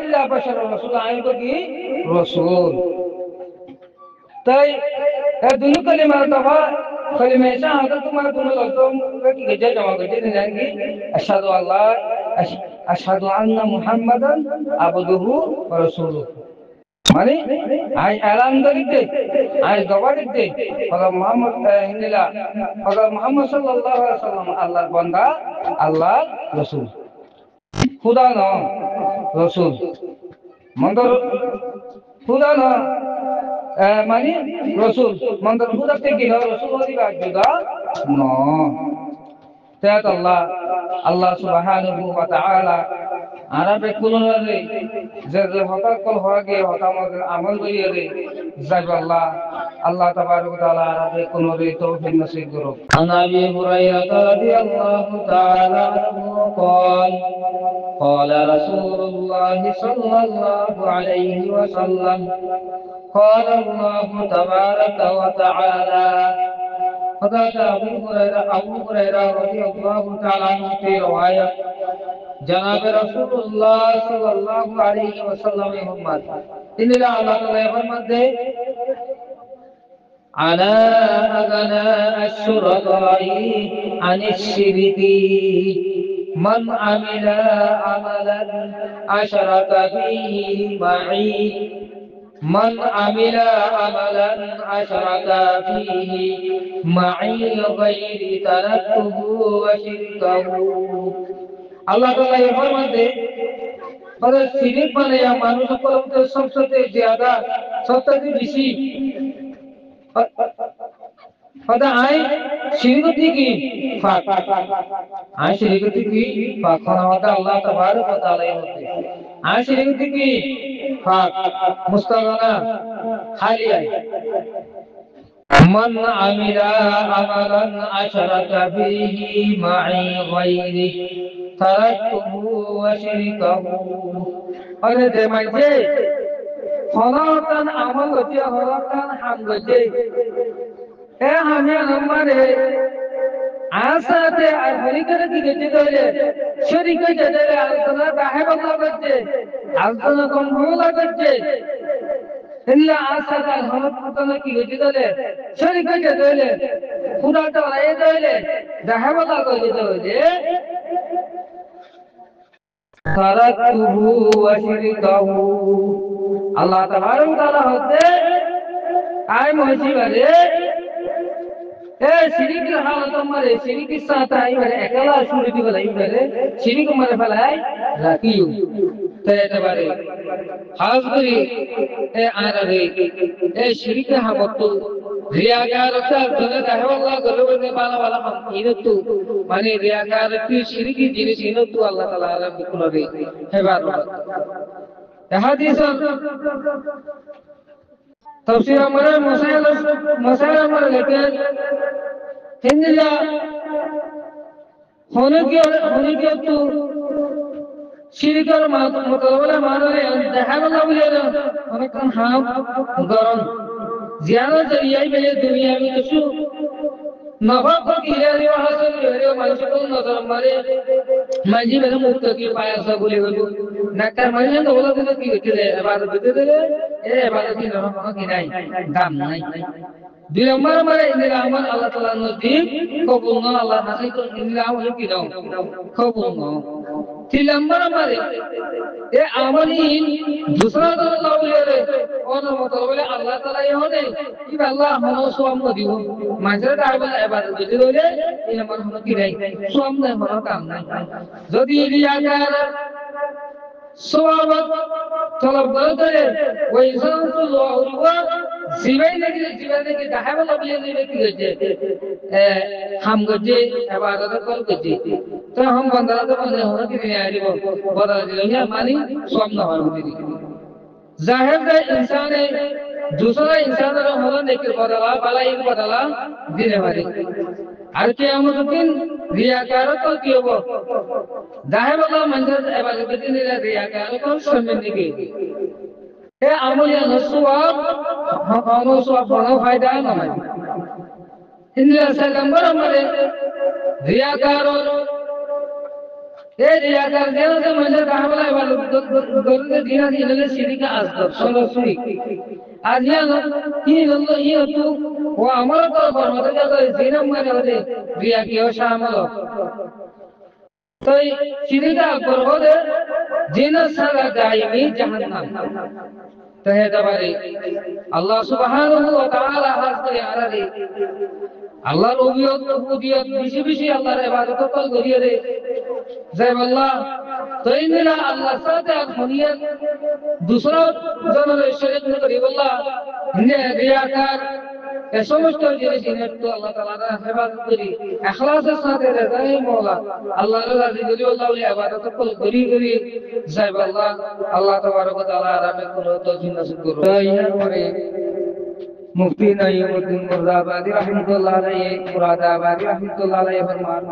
इल्ला बशर रसूल आए तो की रसूल तो ये दोनों कलिमा तबा कलिमा ऐसा अगर तुम्हारे दोनों लफ्ज़ों की गजा जमा करते हैं जाएंगे अशहदु अल्लाह अशहदु अन्ना मुहम्मदन अब्दुहु व रसूलुहु माने आई ऐलान करते आई गवाह करते अगर मोहम्मद हिंदला अगर मोहम्मद सल्लल्लाहु अलैहि वसल्लम अल्लाह बंदा अल्लाह रसूल खुदा न रसूल मंदर खुदा न मानी रसूल मंदर खुदा ते की रसूल होती बात जुदा न त्यात अल्लाह सुब्हानाहु व तआला আরবে কুলরে যে হতা কল হগে হতা মগে আমল করিয়ে জাবাল্লাহ আল্লাহ তাবারক তাআলা আরবে কুলরে তৌফিক নসিব করুক আনাবি হুরায়রা রাদিয়াল্লাহু তাআলা আনহু قال قال رسول الله صلى الله عليه وسلم قال الله تبارك وتعالى حضرت अबू हुरैरा रदियल्लाहु ताआला अन्हु की रिवायत जनाब रसूलुल्लाह सल्लल्लाहु अलैहि वसल्लम उम्मत इन्ना अल्लाह ताआला फरमाते अना अगना अश्शुरकाई अनिश्शिरिकी मन अमिला अमलन अशरका फीहि मई मन अमिला अमलन अशरका फीहि मई गैरि तरक्तुहु व शिरकहु अल्लाह ताला ये फरमाते और शिरिक बनाया मानुष को सबसे ज्यादा सबसे बेसी पता आए शिरक की फाक आए शिरक की फाक खाना होता अल्लाह तबारक व तआला होते आए शिरक की फाक मुस्तगना हालिया मन अमिला अमलन अशरका फीहि मई गैरि तरक्तुहु व शिरकहु अरे दे माइजे हलाकान अमल होते हलाकान हम होते ए हमें हमारे आसाते हरिकर की गति दले शरीक जदले आलतना दाहे बल्ला करते आलतना कम होला करते इल्ला आसाता हलत पतना की गति दले शरीक जदले पूरा तो आए दले दाहे बल्ला करते तरक्तुहु व शिरकहु अल्लाह तबारक ताला होते आय मोहिबारे ए शिरिक हालत मरे शिरिक साथ आई मरे एकला सुरती बलाई मरे शिरिक मरे फलाई राखियो तेरे बारे खास करी ए आरे ए शिरिक हाबत রিয়াকার ধরে দেখো আল্লাহ গলে বলে বালা বালা ইনতু মানে রিয়াকার কি শিরকি জিনিস ইনতু আল্লাহ তাআলা বিকুলরে হেবারত হাদিস তাফসীর আমারে মাসাইল আমারে লেখে হিন্দা হনে তো শিরকের মতলবে মানে দেখা গেল বলে অনেকক্ষণ হাম গরম জিয়ারত জরিয়াই বেলে দুনিয়া में কিছু নফা को किरारी हासिल करे মানুষ को নজর মারে মাঝি বেলে মুক্ত কি পায়াসা বলে হলো নাকার মানে তো বলা দিলে কি হইছে এবারে দিতে দিলে এবারে কি না কি নাই দাম নাই দুই নম্বর মানে ইন্দিরা আমার আল্লাহ তাআলা নজিব কবুল না আল্লাহ হাসি তো ইন্দিরা আমার কি দাও কবুল না তিন নম্বর মানে এ আমলি दूसरा तो लाउले रे और मतलब बोले अल्लाह ताला ये होने कि अल्लाह हनो सोम दियो माजरे दाबल इबादत दे रे इन मन हनो की नहीं सोम ने हनो काम नहीं যদি রিয়াকার সওয়াব তলব করে ওই ইনসান তো ওয়া জীবনে দাহাবল বলে দিবে কি হচ্ছে হাম গজে ইবাদত কর গজে তো हम बंदा तो बंदे होने की नहीं आ रही वो बता दिया मानी सोम ना हो जाहिर है इंसान है दूसरा इंसान का होना लेकिन बदला भला एक बदला देने वाली और क़यामत दिन रियाकार को क्यों वो जाहिर वाला मंजर इबादत दिन रियाकार को शर्मिंदगी की ये अमल या नस्वाब हमारे स्वाब बड़ा फायदा है ना हिंदुओं से नंबर हमारे रियाकार ये रियाकार देने से मंजर कहाँ वाला है वाले गरुड़ के दिना की लगे सीधी का आस्था सोलह सुई आज ये लोग ये तो वो हमारा तो फरमाते जाता है दिना में रहते रिया की हो शामिल हो तो सीधी का बरबाद है जिन्हें सारा दायमी जहन्नम तो है दबारे अल्लाह सुब्हानहु व तआला हाज़िर आरादे আল্লাহর উবুদিয়ত বেশি বেশি আল্লাহর ইবাদত করিয়ে রে জয় আল্লাহ তাইমিরা আল্লাহ সাথে খুনিয়া दूसरा জনের শরীক করি আল্লাহ নে রিয়াকার এই সমস্ত জিনিস তো আল্লাহ তাআলা হেফাজত করি ইখলাসের সাথে রেজাই মওলা আল্লাহর রাজি করি আল্লাহর ইবাদত করি জয় আল্লাহ আল্লাহ তাবারক ওয়া তাআলা আরামে কোন তৌফিক নসিব করুন ইয়া করে मुफ्ती नईमुद्दीन मुर्दाबादी रहमतुल्लाह अलैहि मुरादाबादी रहमतुल्लाह अलैहि फरमान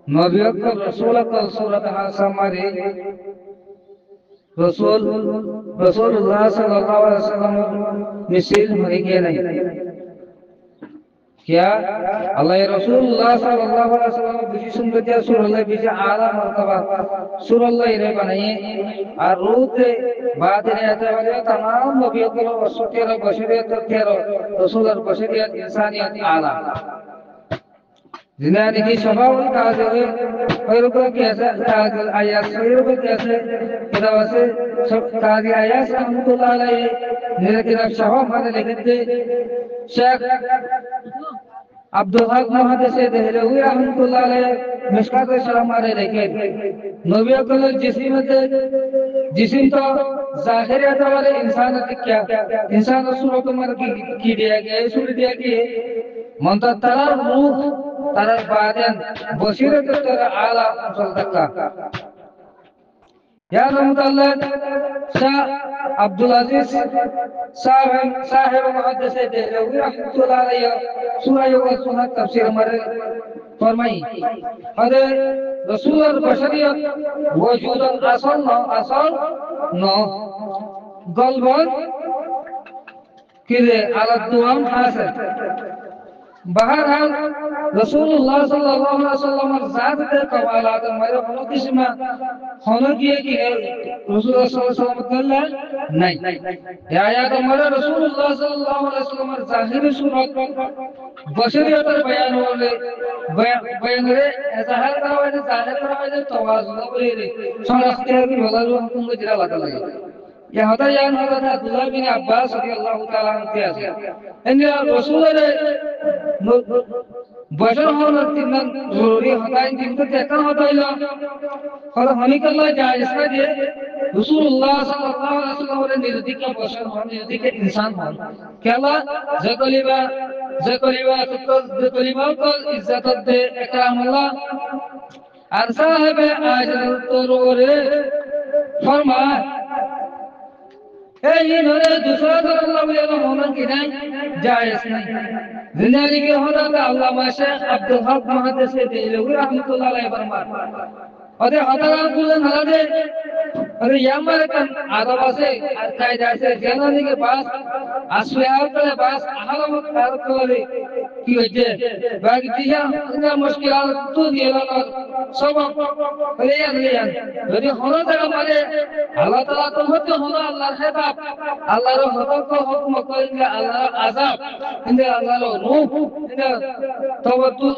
नबी अकरम रसूल अकरम सूरत हासमारे रसूलुल्लाह सल्लल्लाहु अलैहि वसल्लम मिसाल मरे के नहीं क्या अल्लाह रसूलुल्लाह सल्लल्लाहु अलैहि वसल्लम बिजी सुनते हैं सूरल्लाह बिजी आला मर्तबा सूरल्लाह इन्हें बनाए और रूप बात इन्हें आते वाले तमाम नबियों को वसूतिया बशरियत तेरो रसूल और बशरियत इंसानियत आला जिन्हें की स्वभाव का जो है फिर को कैसे कागल आयात फिर को कैसे इधर से सब कागल आयात रहमतुल्लाह अलैहि लेकिन अब स्वभाव माने लिखते शेख अब्दुल हक मुहद्दिस देहलवी रहमतुल्लाह अलैहि मिशकात शरम मारे लेके नबी अकरम जिस्म तो जाहिरियत वाले इंसान क्या इंसान सूरत मर की दिया गया सूरत दिया कि मंता तारा रूह तारा बादन बसीरत तारा आला असल तक या रहमतुल्लाह शाह अब्दुल अजीज साहिब मुहद्दिस देहलवी रहमतुल्लाह अलैहि सूरह व सुन्नत तफसीर मर फरमाई हदे रसूल और बशरियत वजूद असल न गलबन किले अला दुआम हासिल बहरहाल रसूलुल्लाह सल्लल्लाहु अलैहि वसल्लम जात के कमालात मेरे कोनो किस्म होने की रसूलुल्लाह सल्लल्लाहु अलैहि वसल्लम नहीं या तो मेरे रसूलुल्लाह सल्लल्लाहु अलैहि वसल्लम जाहिर सूरत बशरियत बयान होले बयान रे जाहिर करावे तवाज़ुन बोले रे सब अख्तियार की वला हुकुम को जरा लगा लगे यह होता यान होता था अब्दुल्लाह बिन अब्बास रज़ियल्लाहु ताला अन्हु से इन रसूल ने बशर होना तिनन जरूरी होता है जिनको देखा होता है और हमें कल्ला जायज है রাসূলুল্লাহ সাল্লাল্লাহু আলাইহি ওয়াসাল্লামের নির্দিষ্ট বশর হন নির্দিষ্ট ইনসান হন কেলা যে কলিমা কো ইজ্জত দে একরাম আল্লাহ আর সাহেবে আজর তরুরে ফরমায় এই নরে दूसरा আল্লাহ বলে মোমেন কি নাই জায়েজ নাই জিন্দেগি के হযরত আল্লামা শেখ আব্দুল হক মুহাদ্দিস দেলভি রাহমাতুল্লাহ আলাইহি ফরমান ওদে হযরত বলেন হালাদে अरे यामर का आदब से कायदा से जनानी के पास असलियात के पास अहलम कर करे की वजह बाकी दिया इतना मुश्किलात तो दिया ना सब ले यदि होना जगह मारे अल्लाह ताला तो होते होना अल्लाह है बाप अल्लाह रो हुक्म को हुक्म करेंगे अल्लाह अज़ाब इंदे अल्लाह रो नूह इंदे तवक्कुल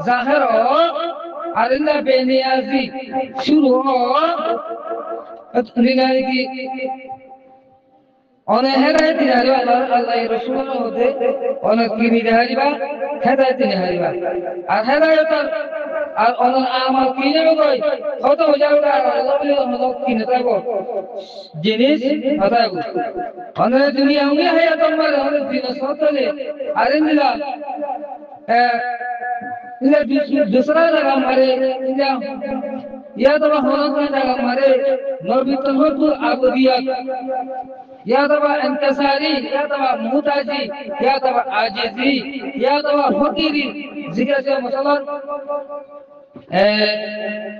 जाहिर हो अरिंदा बेनियाजी शुरू हो दिनारी की অনেক হেদায়েত দিনারি আল্লাহ রাসূল হতে অনেক কি দিনারি বা হেদায়েত দিনারি বা আর হেদায়েত আর অনেক আমল কি যাবে কই কত যাবে আল্লাহ বলে অনেক কি নেতাবো জিনিস হতাবো অনেক দুনিয়া উনি হায়াত আমার অনেক দিন সতলে আরিন্দা इधर दूसरा जगह हमारे या तो होना का जगह हमारे नबी तहब्बु आबुदियत या तो इंतसारी या तो मुहताजी या तो आजिजी या तो फकीरी जिक्र से मसला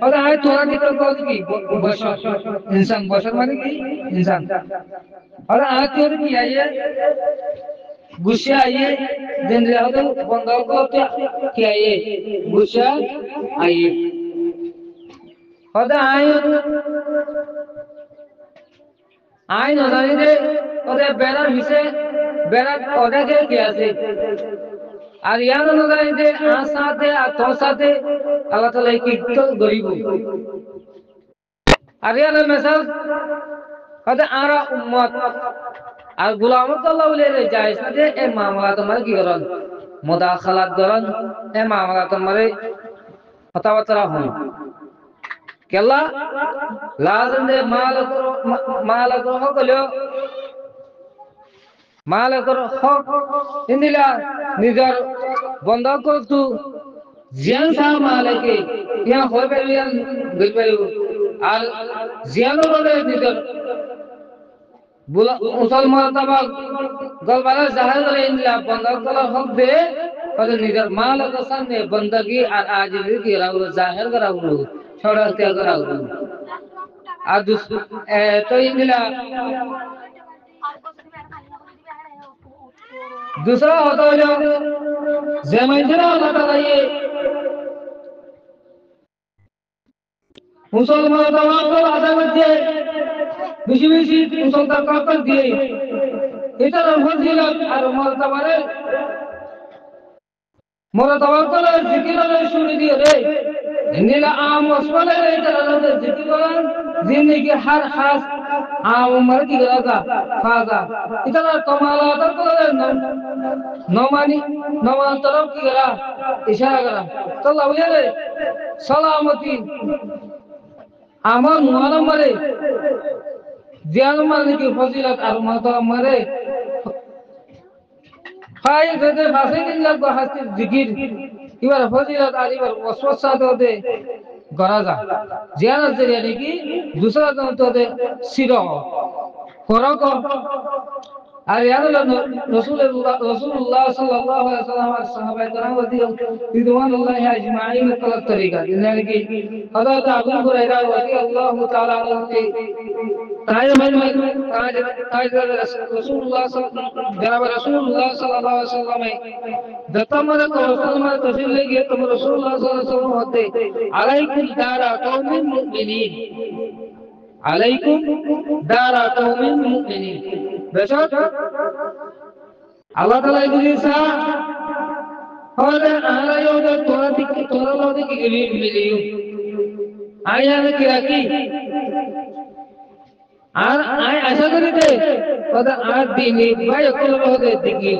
और है तोरा की तो की बशर इंसान बशर माने की इंसान और आज तोर की आइए गुस्सा आइए दिन रात बंदा को क्या आइए गुस्सा आइए होता आइन होने दे होते बेरा विषय बेरा औधा के क्या से आरियान होने दे आसाते आतोसाते अल्लाह ताला की तो गरीबों आरियान में सब होते आरा उम्मत আর গোলামত আল্লাহ বলে জায়েজ না যে এই মামলা তোমার কি করেন মুদাখালাত করেন এই মামলা তোমার কথাবার্তা হয় কেলা লাজিম দে মাল হক ইন্দিলা নিজর বন্ধ করতু জিয়ান সা মালকে ইয়া হবে ইয়ান গলবে আর জিয়ানো বলে নিজর মুসলমান তবা গলবালা জাহের করে ইনলা বন্ধ করা হক দে তাহলে নিজের মাল ও সামনে বندگی আর আজিজি কি রাও জাহের করাও ছড়া ত্যাগ করাও আর তো ইনলা दूसरा होता है जो जमींदार होता है ये मुसलमान तमाम को आदावत दे बिशी मुसलमान का कर दिए इधर फजीलत और मर्तबा को जिक्र और शुरू दिए रे नीला आम मसले रे इधर जिक्र और जिंदगी हर खास आम उम्र की गलता फाजा इधर कमाल को नमान तरफ की गला इशारा करा तो लवले रे सलामती আমার মুআলাম মারে জিয়ান মানে কি ফজিলত আর মাতাম মারে ফাই গদে ফাসে দিন লাগো হাসি জিকির এবার ফজিলত আর এবার ওয়াসওয়াসা দে গরাজা জিয়ান জরিয়া নাকি दूसरा তো দে সিরা ফরক আর ইয়াদ রাসূলুল্লাহ সাল্লাল্লাহু আলাইহি ওয়াসাল্লাম আর সাহাবায়ে কেরাম রিদওয়ানুল্লাহি আজমাইন কল তরিকা यानी कि हजरत अबू हुरैरा রাদিয়াল্লাহু তাআলা আনহু के ताज रसूलुल्लाह जनाब रसूलुल्लाह सल्लल्लाहु अलैहि वसल्लम दत्तमरे को मुसलमान तफसील लेके तुम रसूलुल्लाह सल्लल्लाहु अलैहि वसल्लम होते अलैकुम दारा कौमिन मुमिनीन अलैकुम दारा कौमिन मुमिनीन बेशक अल्लाह ताला इधर सा और आला यो जो तोरा लोगे की मिलियो आया ने क्या की আর আই আশা করি যে ওটা আর দিনই ভাই অকল হতে দেখি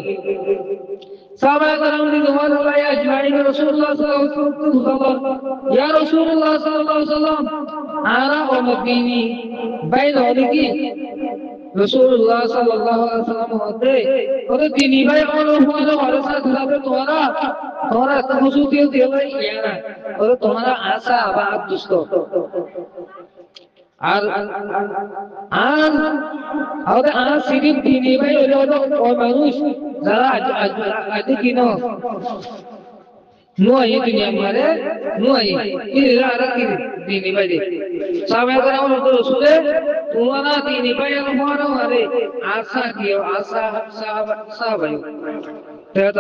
সাহাবায়ে কেরাম রিদওয়ানুল্লাহি আজমাইন রাসূলুল্লাহ সাল্লাল্লাহু আলাইহি ওয়াসাল্লাম ইয়া রাসূলুল্লাহ সাল্লাল্লাহু আলাইহি ওয়াসাল্লাম আরা ও মদিনী বাইন হলি কি রাসূলুল্লাহ সাল্লাল্লাহু আলাইহি ওয়াসাল্লাম হতে ওরে দিনই ভাই অকল হতে আর সাথে তোরা তোরা খুশুদিও দিলাই ইয়ানা ওরে তোমারা আশা আবাদ দুষ্ট আর আর আমাদের আর সিরিপ দিনই ভাই হলো ওই মানুষ যারা আজ কিন নয় দুনিয়া মারে নয় এরা আর কি দিনই ভাই সামনে করা হলো রসুলে তোমারা দিনই ভাই আর মারো আরে আশা কিও আশা সাহাবাই তেত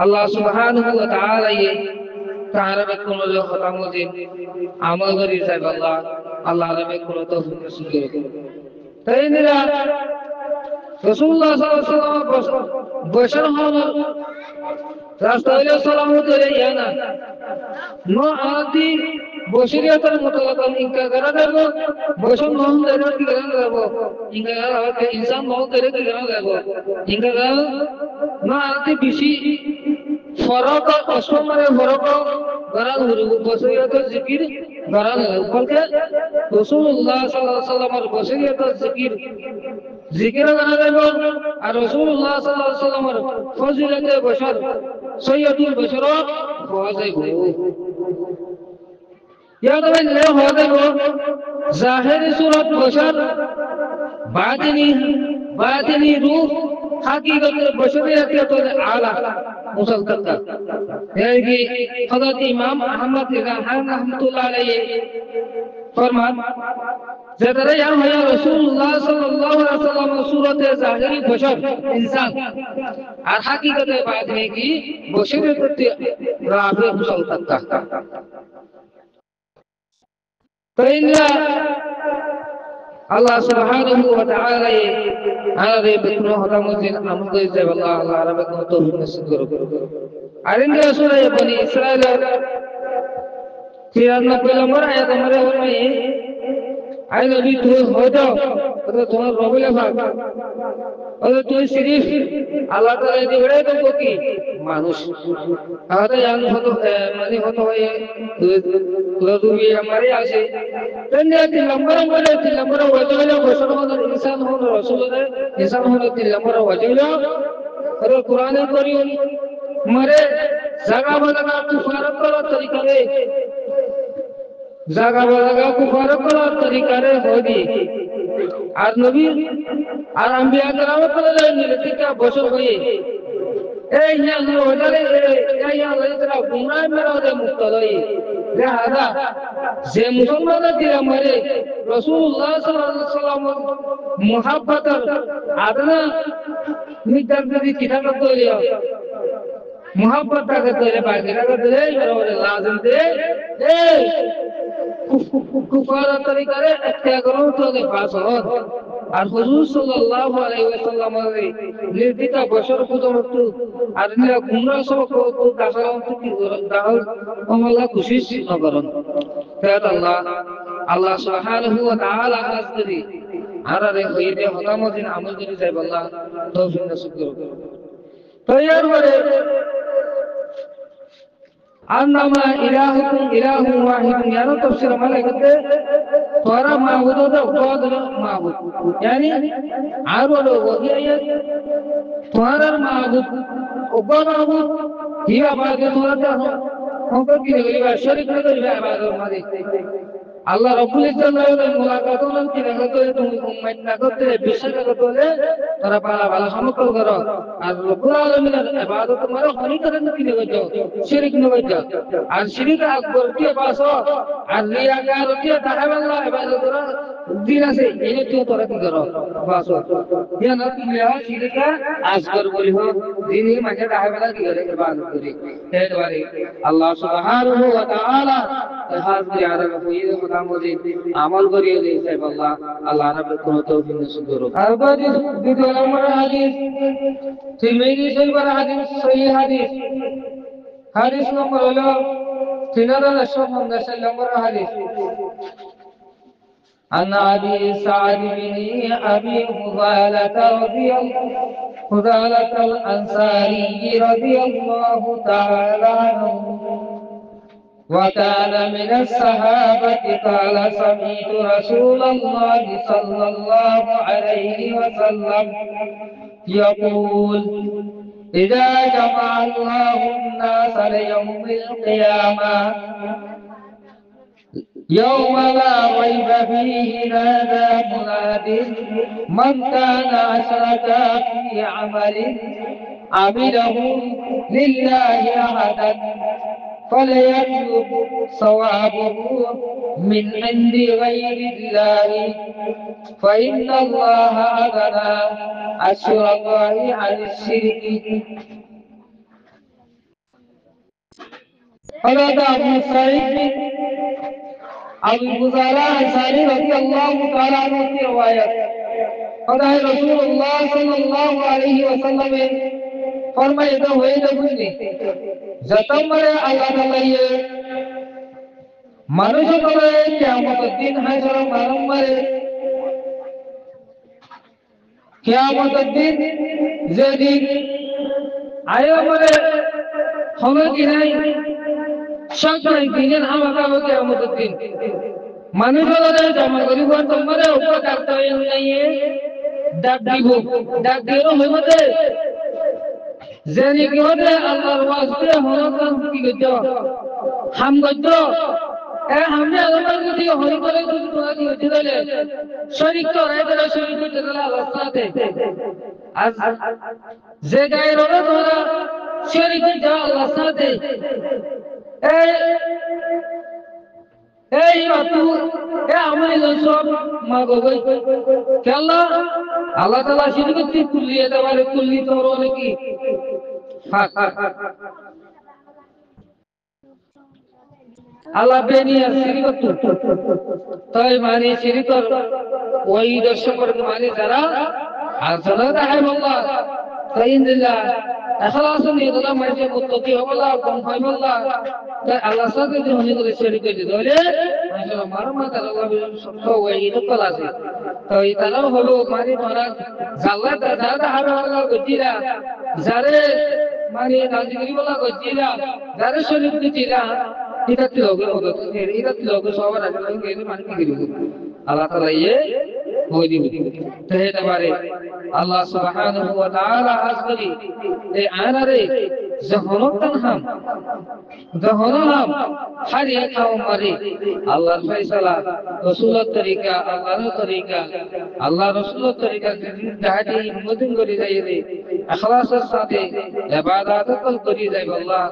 আল্লাহ সুবহানাহু ওয়া তাআলা তাআলা কোন খতম দিন আমল করি সাহেব আল্লাহ রবে কোন তৌফিক নসিব করে তাই নিরা রাসূলুল্লাহ সাল্লাল্লাহু আলাইহি ওয়াসাল্লাম বশর হল রাসূল সাল্লাল্লাহু আলাইহি ইয়ানা নো আদি বশরিয়তের মুতালাকান ইনকা করা দেব বশর নহন দেব কি করা দেব ইনকা করা ইনসান বহুত করে কি করা দেব ইনকা করা নো আদি বেশি ফরক অসমানে ফরক গরাল হুরু বশরিয়তের জিকির গরাল বলকে রাসূলুল্লাহ সাল্লাল্লাহু আলাইহি ওয়াসাল্লামের বশরিয়তের জিকির করা দেব আর রাসূলুল্লাহ সাল্লাল্লাহু আলাইহি ওয়াসাল্লামের ফজিলতে বশর সৈয়দুল বশর হওয়া যাইব ইয়া তবে লে হওয়া যাইব জাহিরি সূরত বশর বাতিনি রূহ হাকিকতের বশরিয়ত আলা মুসলমান यानी हजरत इमाम अहमद रिज़ान रहमतुल्लाह अलैहि फरमान जदर या है रसूलुल्लाह सल्लल्लाहु अलैहि वसल्लम सूरत ज़ाहिरी बशर इंसान और हकीकत बाद में की बशरियत राबे मुसलमान का तो Allah subhanahu wa ta'ala are bekno hatamuddin amul jab Allah rabbe ko to nasib karo arinde sura bani israil 93 নম্বর আয়াত हमरे हो में आई नबी तू हो जाओ तो तुम्हारा रबुल भाग और तू सिर्फ अल्लाह ताला ने बड़े तुमको की मानुष आते जान हो मानी हो तो ये तो भी हमारे आसे तन्ने 3 नंबर वजह बशर हो इंसान हो रसूल है इंसान हो 3 नंबर वजह और कुरान करीम मरे जगह बदला कुफार करो तरीका रे জায়গা জায়গা কুফার করার তরিকারে হদি আর নবী আর আম্বিয়া কেরামত করে নিরতিকা বছর হয়ে এই ইয়া হজারে এই ইয়া লইতরা গুমরাহ মেরাদে মুক্তলই লিহাজা যে মুসলমানরা দিরা মরে রাসূলুল্লাহ সাল্লাল্লাহু আলাইহি ওয়াসাল্লাম মুহাব্বতের আদনা মিটার যদি কিতাব কইলিও मुहब्बत का तेरे बाकी का तेरे बराबर लाजिम दे ए कुफारा तरीका रे इत्या करो तो के पास हो और हुजूर सल्लल्लाहु अलैहि वसल्लम रे निर्दिता बशर को तो मत और निरा गुमराह सब को तो दाखल तो की दाखल अल्लाह खुशी न करन फिर अल्लाह सुब्हानहु व तआला हजरी आरे होइदे हतामदिन अमल करी जाय अल्लाह तौफीक नसीब करो तैयार बरे अन्नमा इलाहुकुम इलाहुन वाहिद यानी तफसीर माले कहते तोरा माबूद तो उबाद माबूद यानी आरो लोग ये तोरा माबूद उबाद माबूद ही आबाद तोरा तो हमको की गरीब शरीक न गरीब आबाद हमारे আল্লাহ রাব্বুল ইজ্জতের মুলাকাত হলো কি রাখতে তুমি উম্মত না করতে বিশ্বাস করতে তারা পালা ভালো সমকল করো আর রব্বুল আলামিনের ইবাদত তোমার হনি করেন কি নেবে যাও শিরক নেবে যাও আর শিরক আকবর কে পাস আর রিয়াকার কে তাহাবাল্লাহ ইবাদত করা দিন আছে এই তো তোরা কি করো বাস ইয়া না তুমি শিরক আসগর বলি হো দিনই মাঝে তাহাবাল্লাহ কি করে ইবাদত করি এবারে আল্লাহ সুবহানাহু ওয়া তাআলা হাজির আরা হইয়ে আমল করিয়ে দিয়েছে আল্লাহ আল্লাহ রাব্বুল কোন তৌফিক নসিব করুক আর বাদি দ্বিতীয় নম্বর হাদিস তিরমিজি শরীফের হাদিস সহিহ হাদিস নম্বর হলো 3950 নম্বর হাদিস عن أبي سعد بن أبي فضالة الأنصاري رضي الله تعالى عنه وكان من الصحابة قال سمعت رسول الله صلى الله عليه وسلم يقول إذا جمع الله الناس ليوم القيامة يوم لا ريب فيه نادى مناد من كان أشرك في عمل عمله لله أحدا فليكتب صوابه من عند غير الله فإن الله أغنى الشركاء عن الشرك. حضرت أبو سعيد أبو الأنصاري رضي الله تعالى عنه की रवायत फरमाए रसूलुल्लाह सल्लल्लाहु अलैहि वसल्लम फरमाए तो हुए तो कुछ नहीं जतम मरे अल्लाह ताला ये मनुष्य को क़यामत दिन है जरा मालूम मरे क़यामत दिन जदी आया मरे हमें की नहीं शक नहीं दिन हम आका क़यामत दिन मनुष्य को जमा करी वो तो मरे ऊपर करता है नहीं है डाक दियो है मते जनी की होते अल्लाह वास्ते होना काम की गजो हम गजो ए हमने अल्लाह को दियो होई करे तो तुम्हारी होती दले शरीक तो रहे तेरा शरीक तो तेरा रास्ता है आज जे गाय रोना तोरा शरीक जा अल्लाह साथ है এই বাতু এ আমি সব মাগোই কেল্লা আল্লাহ তাআলা শিরকতি কুলিয়ে দেওয়ার কুলি তোর নাকি আল্লাহ বেনিয়া শিরকত তাই মানে শিরকর ওই দর্শকর মানে যারা আর যারা রাহিমাল্লাহ তাইন্দিল্লাহ اخلاص নিয়তলা মাইছে মুত্তাকি হবলা কম হইবলা তাই আল্লাহ সাথে যে হনি করে শরীক করে দিলে মাশাআল্লাহ মারমা আল্লাহ সত্য ওই ইনকাল আছে তো এই তালাও হলো মানে ধরা জাল্লা দাদা হারা আল্লাহ গজিরা যারে মানে নাজিরি বলা গজিরা যারে শরীক দিরা এটা কি লোকের মদত এটা কি লোক সবার আগে লাগে মানে কি করিব আল্লাহ তাআলা ইয়ে হই দিবে তো এটা বারে আল্লাহ সুবহানাহু ওয়া তাআলা আজকরি এই আনারে যহনতন হাম হর এক খাও মারে আল্লাহর ফয়সালা রাসূলের তরিকা আল্লাহর তরিকা আল্লাহ রাসূলের তরিকা দাঁড়ি মদিন করে যায় রে ইখলাসের সাথে ইবাদত করি যায় আল্লাহ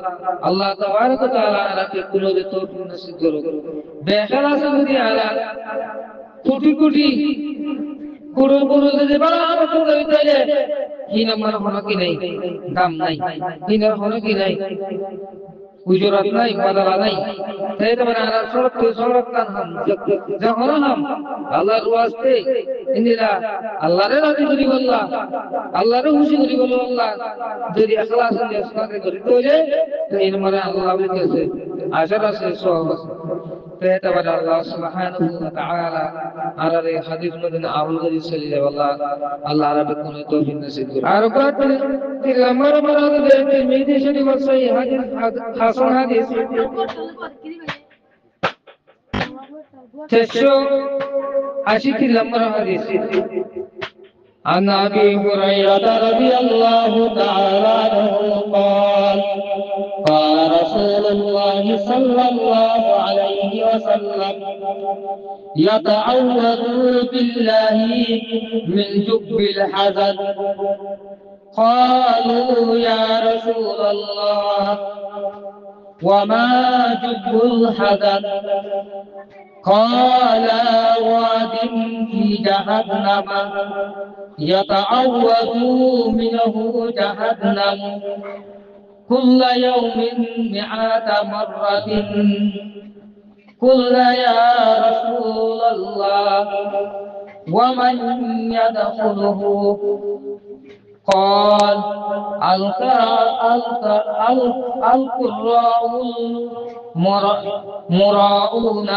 আল্লাহ তাবারক ওয়া তাআলা রাতে কুলো দে তৌফিক নসিব করো বেখলাস যদি আলা কোটি কোটি পুরো যদি বলা আমার তো হইতালে হিনা মন হলো কি নাই দাম নাই হিনা হলো কি নাই উজরাত নাই বদলা নাই তাই তো আমরা সংরক্ষণ হাম যখন হাম আল্লাহর ওয়াস্তে ইন্দিরা আল্লাহর রাজি করি বললা আল্লাহর খুশি করি বললা আল্লাহ যদি ইখলাস দিয়ে সাথে করি তাহলে তো এর মানে আল্লাহর কাছে আশার আছে সওয়াব আছে فيتبع الله سبحانه وتعالى على حديث مدن عمل غير سليل والله الله رب كون توفيق نصيب كر ارقات لمر مراد دے میدی شریف صحیح حدیث حسن حدیث تشو عشق لمر حدیث عن ابي هريره رضي الله تعالى عنه قال قال رسول الله صلى الله عليه وسلم يتعوذ بالله من جب الحزن قالوا يا رسول الله وما جب الحزن قال واد في جهنم يتعوذ منه جهنم كل يوم 100 مرة قل يا رسول الله ومن يدخله قال القراء المراؤون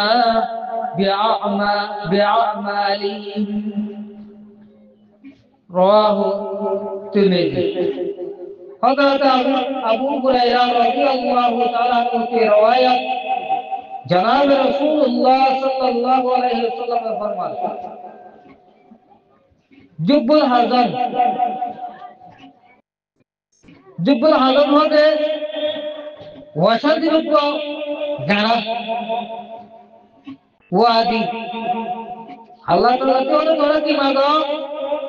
بأعمالهم رواه الترمذي حضرت अबू हुरैरा रज़ियल्लाहु ताला अन्हु की रवायत जनाब रसूलुल्लाह सल्लल्लाहु अलैहि वसल्लम ने फरमाया जुब्बुल हज़म होते वसंत रूप गाना वादी अल्लाह ताला तो थोड़ा की मांगो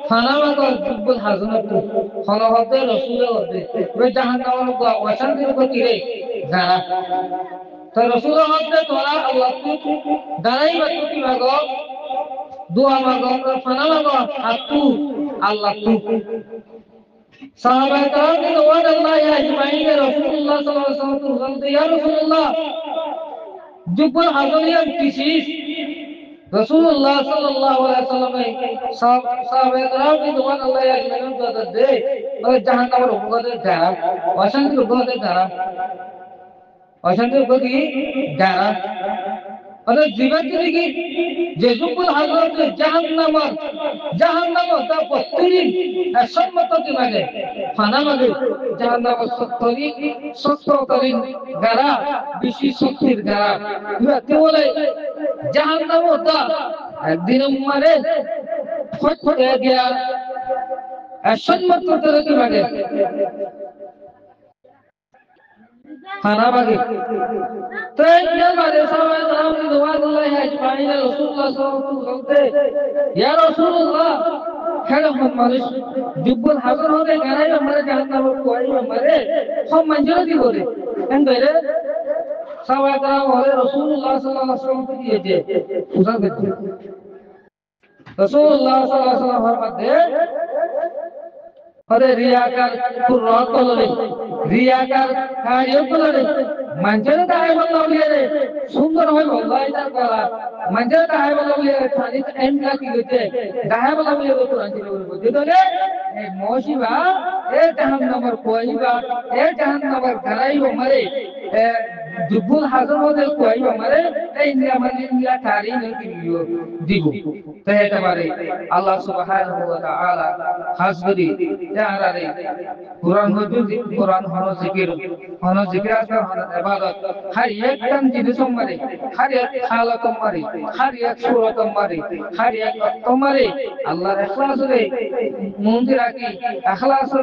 खाना मांगो जुब्बुल हज़म तो खाना होते रसूल होते वे जहां का उनको वसंत रूप किरे गाना तो रसूल होते थोड़ा अल्लाह को गाना ही बात की मांगो दुआ मांगो खाना मांगो हाथू अल्लाह को साहबा कराम ने दुआ अल्लाह या अजमाइन रसूलुल्लाह सल्लल्लाहु अलैहि वसल्लम या रसूलुल्लाह जुब्बुल हज़म किसी रसूलुल्लाह सल्लल्लाहु अलैहि वसल्लम ने साहबा कराम की दुआ अल्लाह या अजमाइन को दे और जहां का वो होगा गाना वसंत रूप होते गाना वसंत रूप की गाना और जीवन की যে যুবুল হাজরত জাহান্নাম তা পত্তরি সম্মত কি লাগে ফানা লাগে জাহান্নাম সত্তরি গারা বেশি শক্তির গারা ইবাতে বলে জাহান্নাম তা একদিন মারে ফট হয়ে গিয়া সম্মত করে কি লাগে खाना बाकी तो ये बारे साहब नाम की दुआ अल्लाह है अजमाइन रसूलुल्लाह सल्लल्लाहु अलैहि वसल्लम या रसूलुल्लाह खैर हम मालिश जुब्बुल हज़र होते गाना हमारे जहां वो कोई हमारे हम मंजूर दी बोले एन बेरे साहब नाम होले रसूलुल्लाह सल्लल्लाहु अलैहि वसल्लम की जे उसा देते रसूलुल्लाह सल्लल्लाहु अलैहि वसल्लम फरमाते अरे रियाकार कुर्रा कोलरे रियाकार कार्य कोलरे मंजर दाए बोला बोले सुंदर होय बोला इधर बोला मंजर दाए बोला बोले थानी एम का की होते दाए बोला बोले तो अंजी बोले तो ले मोशिबा ए जहां नंबर कोई बा ए जहां नंबर घराई हो मरे जुब्बुल हज़म होते कोई हमारे इंडिया में इंडिया थारी नहीं की दिगो तो है हमारे अल्लाह सुब्हानहु व तआला हाज़री यारा रे कुरान मौजूद कुरान हनो जिकिर का हनो इबादत हर एक तन जिनिस हमारे हर एक हालत हमारे हर एक सूरत हमारे हर एक हमारे अल्लाह इखलास रे मंदिर की इखलास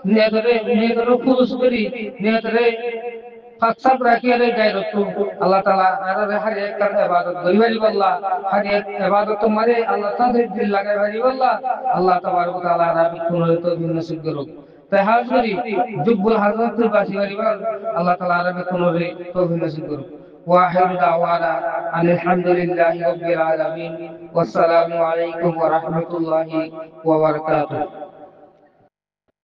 नियत रे खुलूस करी नियत रे सब रखिए रे गए रखो अल्लाह ताला अरे हर एक कर इबादत करी वाली वल्ला हर एक इबादत तुम्हारे अल्लाह ताला दिल लगा वाली वल्ला अल्लाह तबारक ताला रब को तो भी नसीब करो तो हाजरी जुब्बुल हज़रत बासी वाली वल अल्लाह ताला रब को तो भी नसीब करो वाहिर दावाना अल्हम्दुलिल्लाहि रब्बिल आलमीन वस्सलामु अलैकुम व रहमतुल्लाहि व बरकातुहू।